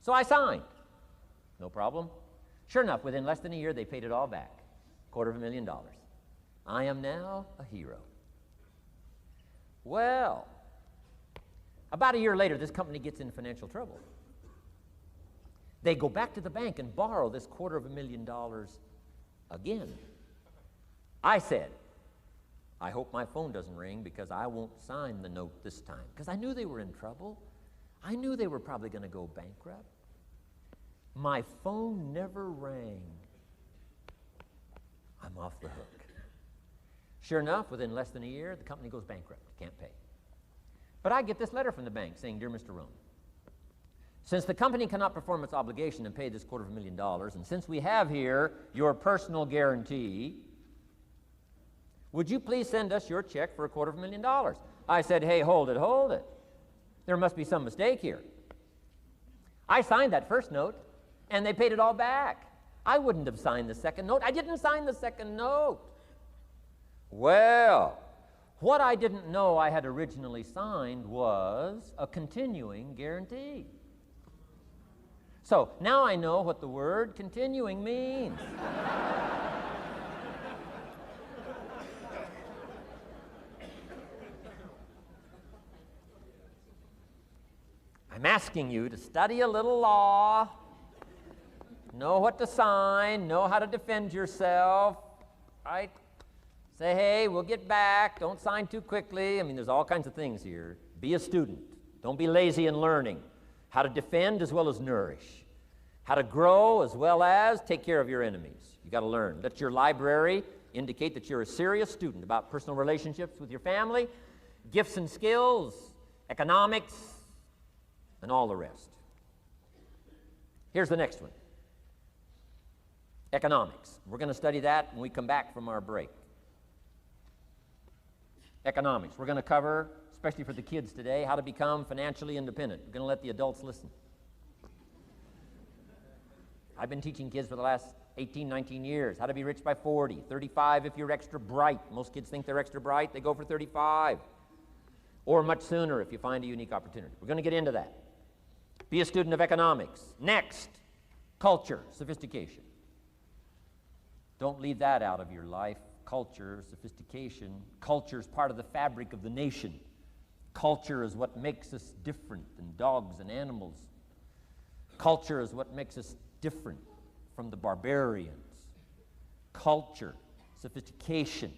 So I signed. No problem. Sure enough, within less than a year, they paid it all back. $250,000. I am now a hero. Well, about a year later, this company gets in financial trouble. They go back to the bank and borrow this $250,000 again. I said, I hope my phone doesn't ring because I won't sign the note this time. Because I knew they were in trouble. I knew they were probably going to go bankrupt. My phone never rang. I'm off the hook. Sure enough, within less than a year, the company goes bankrupt. Can't pay. But I get this letter from the bank saying, Dear Mr. Rohn, since the company cannot perform its obligation and pay this $250,000, and since we have here your personal guarantee, would you please send us your check for $250,000? I said, hey, hold it. There must be some mistake here. I signed that first note, and they paid it all back. I wouldn't have signed the second note. I didn't sign the second note. Well, what I didn't know I had originally signed was a continuing guarantee. So now I know what the word continuing means. I'm asking you to study a little law, know what to sign, know how to defend yourself, right? Say, hey, we'll get back. Don't sign too quickly. I mean, there's all kinds of things here. Be a student. Don't be lazy in learning. How to defend as well as nourish. How to grow as well as take care of your enemies. You got to learn. Let your library indicate that you're a serious student about personal relationships with your family, gifts and skills, economics, and all the rest. Here's the next one. Economics. We're going to study that when we come back from our break. Economics. We're going to cover, especially for the kids today, how to become financially independent. We're going to let the adults listen. I've been teaching kids for the last 18, 19 years. How to be rich by 40. 35 if you're extra bright. Most kids think they're extra bright. They go for 35. Or much sooner if you find a unique opportunity. We're going to get into that. Be a student of economics. Next, culture, sophistication. Don't leave that out of your life. Culture, sophistication. Culture is part of the fabric of the nation. Culture is what makes us different than dogs and animals. Culture is what makes us different from the barbarians. Culture, sophistication.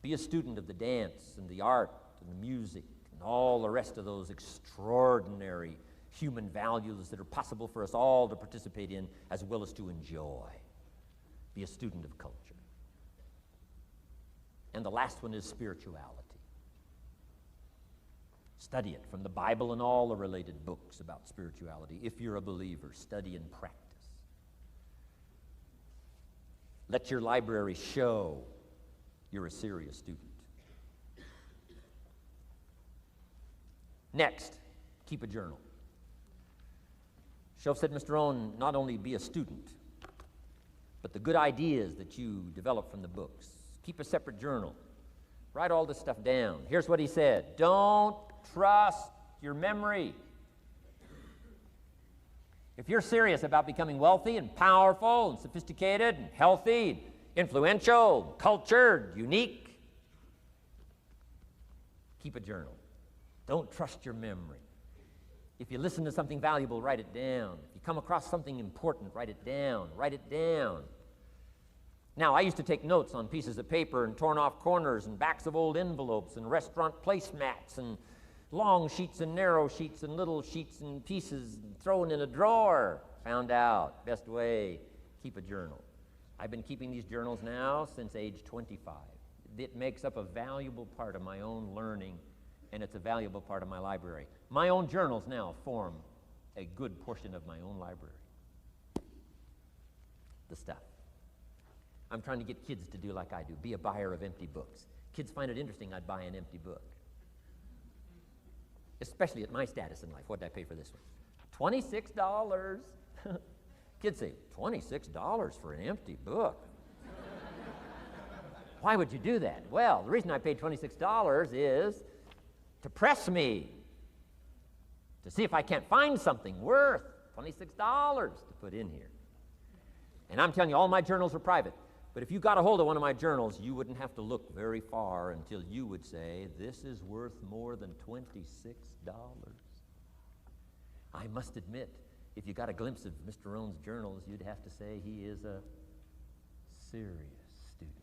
Be a student of the dance and the art and the music and all the rest of those extraordinary human values that are possible for us all to participate in as well as to enjoy. Be a student of culture. And the last one is spirituality. Study it from the Bible and all the related books about spirituality. If you're a believer, study and practice. Let your library show you're a serious student. Next, keep a journal. Shoaff said, Mr. Rohn, not only be a student, but the good ideas that you develop from the books. Keep a separate journal. Write all this stuff down. Here's what he said. Don't trust your memory. If you're serious about becoming wealthy and powerful and sophisticated and healthy, influential, cultured, unique, keep a journal. Don't trust your memory. If you listen to something valuable, write it down. If you come across something important, write it down. Write it down. Now, I used to take notes on pieces of paper and torn off corners and backs of old envelopes and restaurant placemats and long sheets and narrow sheets and little sheets and pieces thrown in a drawer. Found out, best way, keep a journal. I've been keeping these journals now since age 25. It makes up a valuable part of my own learning, and it's a valuable part of my library. My own journals now form a good portion of my own library. The stuff. I'm trying to get kids to do like I do, be a buyer of empty books. Kids find it interesting I'd buy an empty book. Especially at my status in life. What did I pay for this one? $26. Kids say, $26 for an empty book? Why would you do that? Well, the reason I paid $26 is to press me, to see if I can't find something worth $26 to put in here. And I'm telling you, all my journals are private. But if you got a hold of one of my journals, you wouldn't have to look very far until you would say, this is worth more than $26. I must admit, if you got a glimpse of Mr. Rohn's journals, you'd have to say he is a serious student.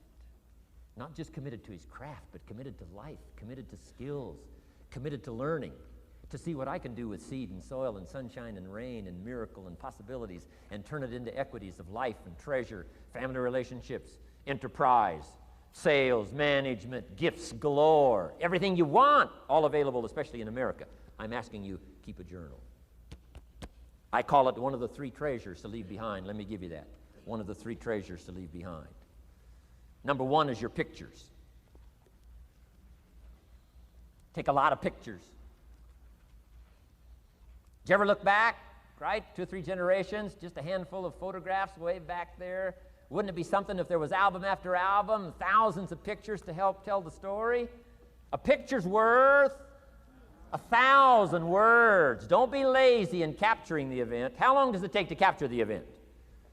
Not just committed to his craft, but committed to life, committed to skills, committed to learning, to see what I can do with seed and soil and sunshine and rain and miracle and possibilities and turn it into equities of life and treasure, family relationships, enterprise, sales, management, gifts galore, everything you want, all available, especially in America. I'm asking you, keep a journal. I call it one of the three treasures to leave behind. Let me give you that. One of the three treasures to leave behind. Number one is your pictures. Take a lot of pictures. Did you ever look back, right? 2 or 3 generations, just a handful of photographs way back there. Wouldn't it be something if there was album after album, thousands of pictures to help tell the story? A picture's worth 1,000 words. Don't be lazy in capturing the event. How long does it take to capture the event?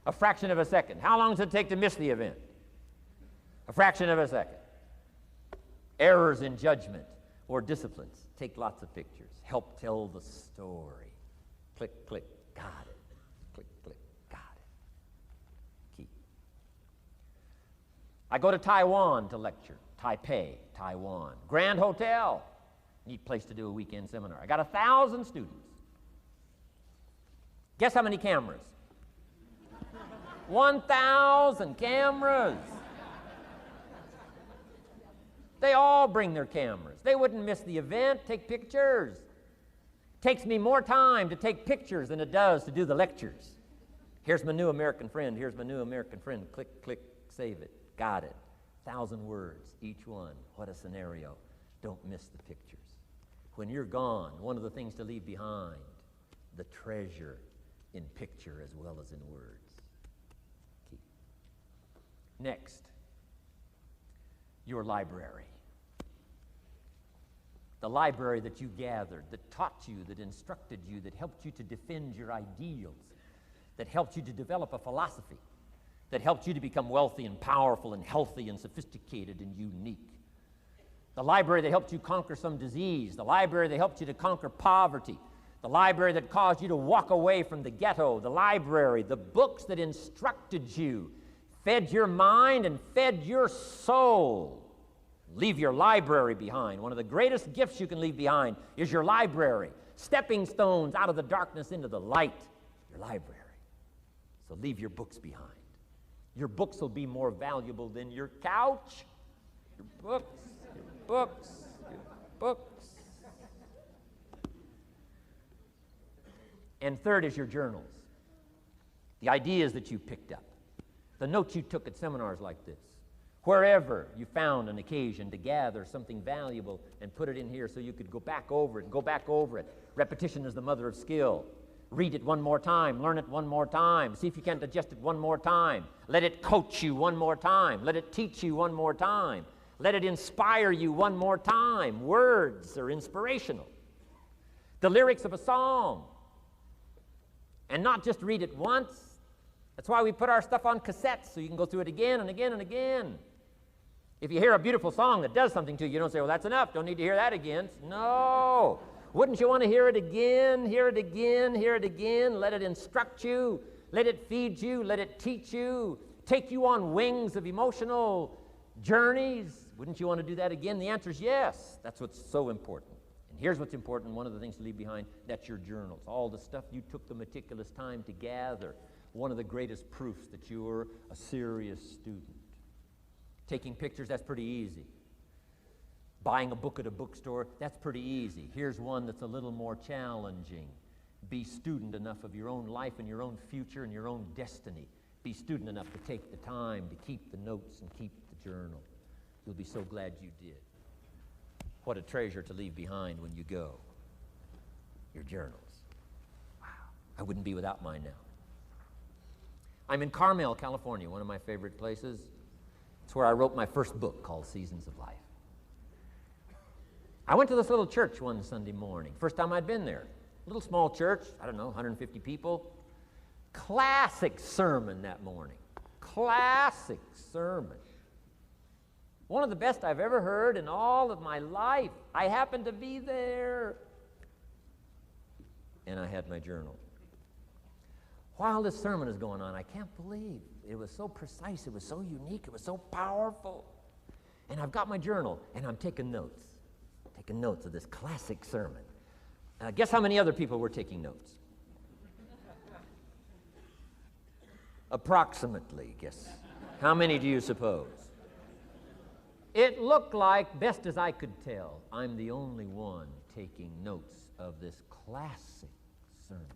A fraction of a second. How long does it take to miss the event? A fraction of a second. Errors in judgment or disciplines. Take lots of pictures. Help tell the story. Click, click, got it. Click, click, got it. Keep. I go to Taiwan to lecture. Taipei, Taiwan. Grand Hotel. Neat place to do a weekend seminar. I got 1,000 students. Guess how many cameras? 1,000 cameras. They all bring their cameras. They wouldn't miss the event, take pictures. Takes me more time to take pictures than it does to do the lectures. Here's my new American friend. Here's my new American friend. Click, click, save it. Got it. 1,000 words, each one. What a scenario. Don't miss the pictures. When you're gone, one of the things to leave behind, the treasure in picture as well as in words. Keep. Next, your library. The library that you gathered, that taught you, that instructed you, that helped you to defend your ideals, that helped you to develop a philosophy, that helped you to become wealthy and powerful and healthy and sophisticated and unique. The library that helped you conquer some disease, the library that helped you to conquer poverty, the library that caused you to walk away from the ghetto, the library, the books that instructed you, fed your mind and fed your soul. Leave your library behind. One of the greatest gifts you can leave behind is your library. Stepping stones out of the darkness into the light, your library. So leave your books behind. Your books will be more valuable than your couch. Your books, your books, your books. And third is your journals. The ideas that you picked up. The notes you took at seminars like this. Wherever you found an occasion to gather something valuable and put it in here so you could go back over it, go back over it. Repetition is the mother of skill. Read it one more time, learn it one more time, see if you can digest it one more time. Let it coach you one more time. Let it teach you one more time. Let it inspire you one more time. Words are inspirational. The lyrics of a song. And not just read it once. That's why we put our stuff on cassettes so you can go through it again and again and again. If you hear a beautiful song that does something to you, you don't say, well, that's enough. Don't need to hear that again. No. Wouldn't you want to hear it again, hear it again, hear it again? Let it instruct you. Let it feed you. Let it teach you. Take you on wings of emotional journeys. Wouldn't you want to do that again? The answer is yes. That's what's so important. And here's what's important. One of the things to leave behind, that's your journals. All the stuff you took the meticulous time to gather. One of the greatest proofs that you're a serious student. Taking pictures, that's pretty easy. Buying a book at a bookstore, that's pretty easy. Here's one that's a little more challenging. Be student enough of your own life and your own future and your own destiny. Be student enough to take the time to keep the notes and keep the journal. You'll be so glad you did. What a treasure to leave behind when you go. Your journals. Wow. I wouldn't be without mine now. I'm in Carmel, California, one of my favorite places. It's where I wrote my first book called Seasons of Life. I went to this little church one Sunday morning. First time I'd been there. Little small church, I don't know, 150 people. Classic sermon that morning. Classic sermon. One of the best I've ever heard in all of my life. I happened to be there. And I had my journal. While this sermon is going on, I can't believe it was so precise, it was so unique, it was so powerful. And I've got my journal, and I'm taking notes. Taking notes of this classic sermon. Guess how many other people were taking notes? Approximately, guess. How many do you suppose? It looked like, best as I could tell, I'm the only one taking notes of this classic sermon.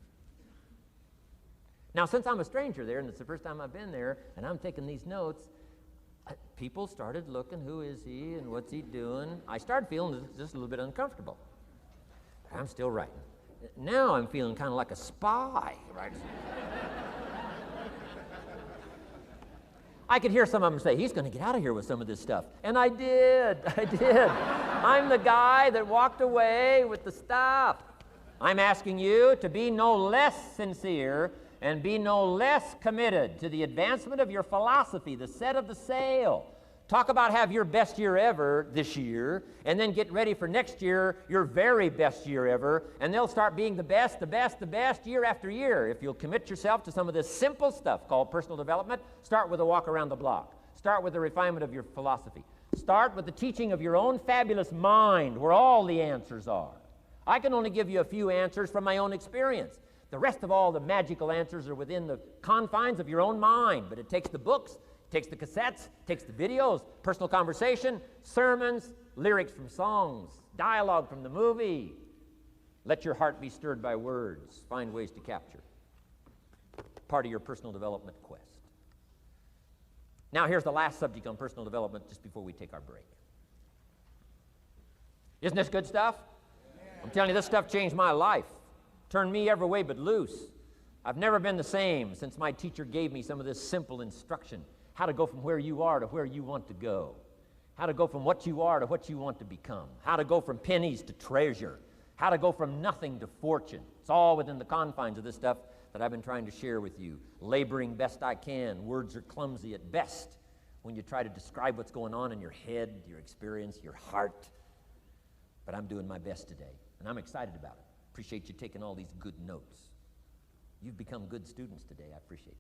Now, since I'm a stranger there, and it's the first time I've been there, and I'm taking these notes, people started looking, who is he and what's he doing? I started feeling just a little bit uncomfortable. I'm still writing. Now I'm feeling kind of like a spy, right? I could hear some of them say, he's going to get out of here with some of this stuff. And I did. I'm the guy that walked away with the stuff. I'm asking you to be no less sincere and be no less committed to the advancement of your philosophy, the set of the sail. Talk about have your best year ever this year, and then get ready for next year, your very best year ever, and they'll start being the best year after year. If you'll commit yourself to some of this simple stuff called personal development, start with a walk around the block. Start with the refinement of your philosophy. Start with the teaching of your own fabulous mind, where all the answers are. I can only give you a few answers from my own experience. The rest of all the magical answers are within the confines of your own mind, but it takes the books, takes the cassettes, takes the videos, personal conversation, sermons, lyrics from songs, dialogue from the movie. Let your heart be stirred by words. Find ways to capture. Part of your personal development quest. Now here's the last subject on personal development just before we take our break. Isn't this good stuff? I'm telling you, this stuff changed my life. Turned me every way but loose. I've never been the same since my teacher gave me some of this simple instruction. how to go from where you are to where you want to go, how to go from what you are to what you want to become, how to go from pennies to treasure, how to go from nothing to fortune. It's all within the confines of this stuff that I've been trying to share with you. Laboring best I can. Words are clumsy at best when you try to describe what's going on in your head, your experience, your heart. But I'm doing my best today, and I'm excited about it. Appreciate you taking all these good notes. You've become good students today. I appreciate it.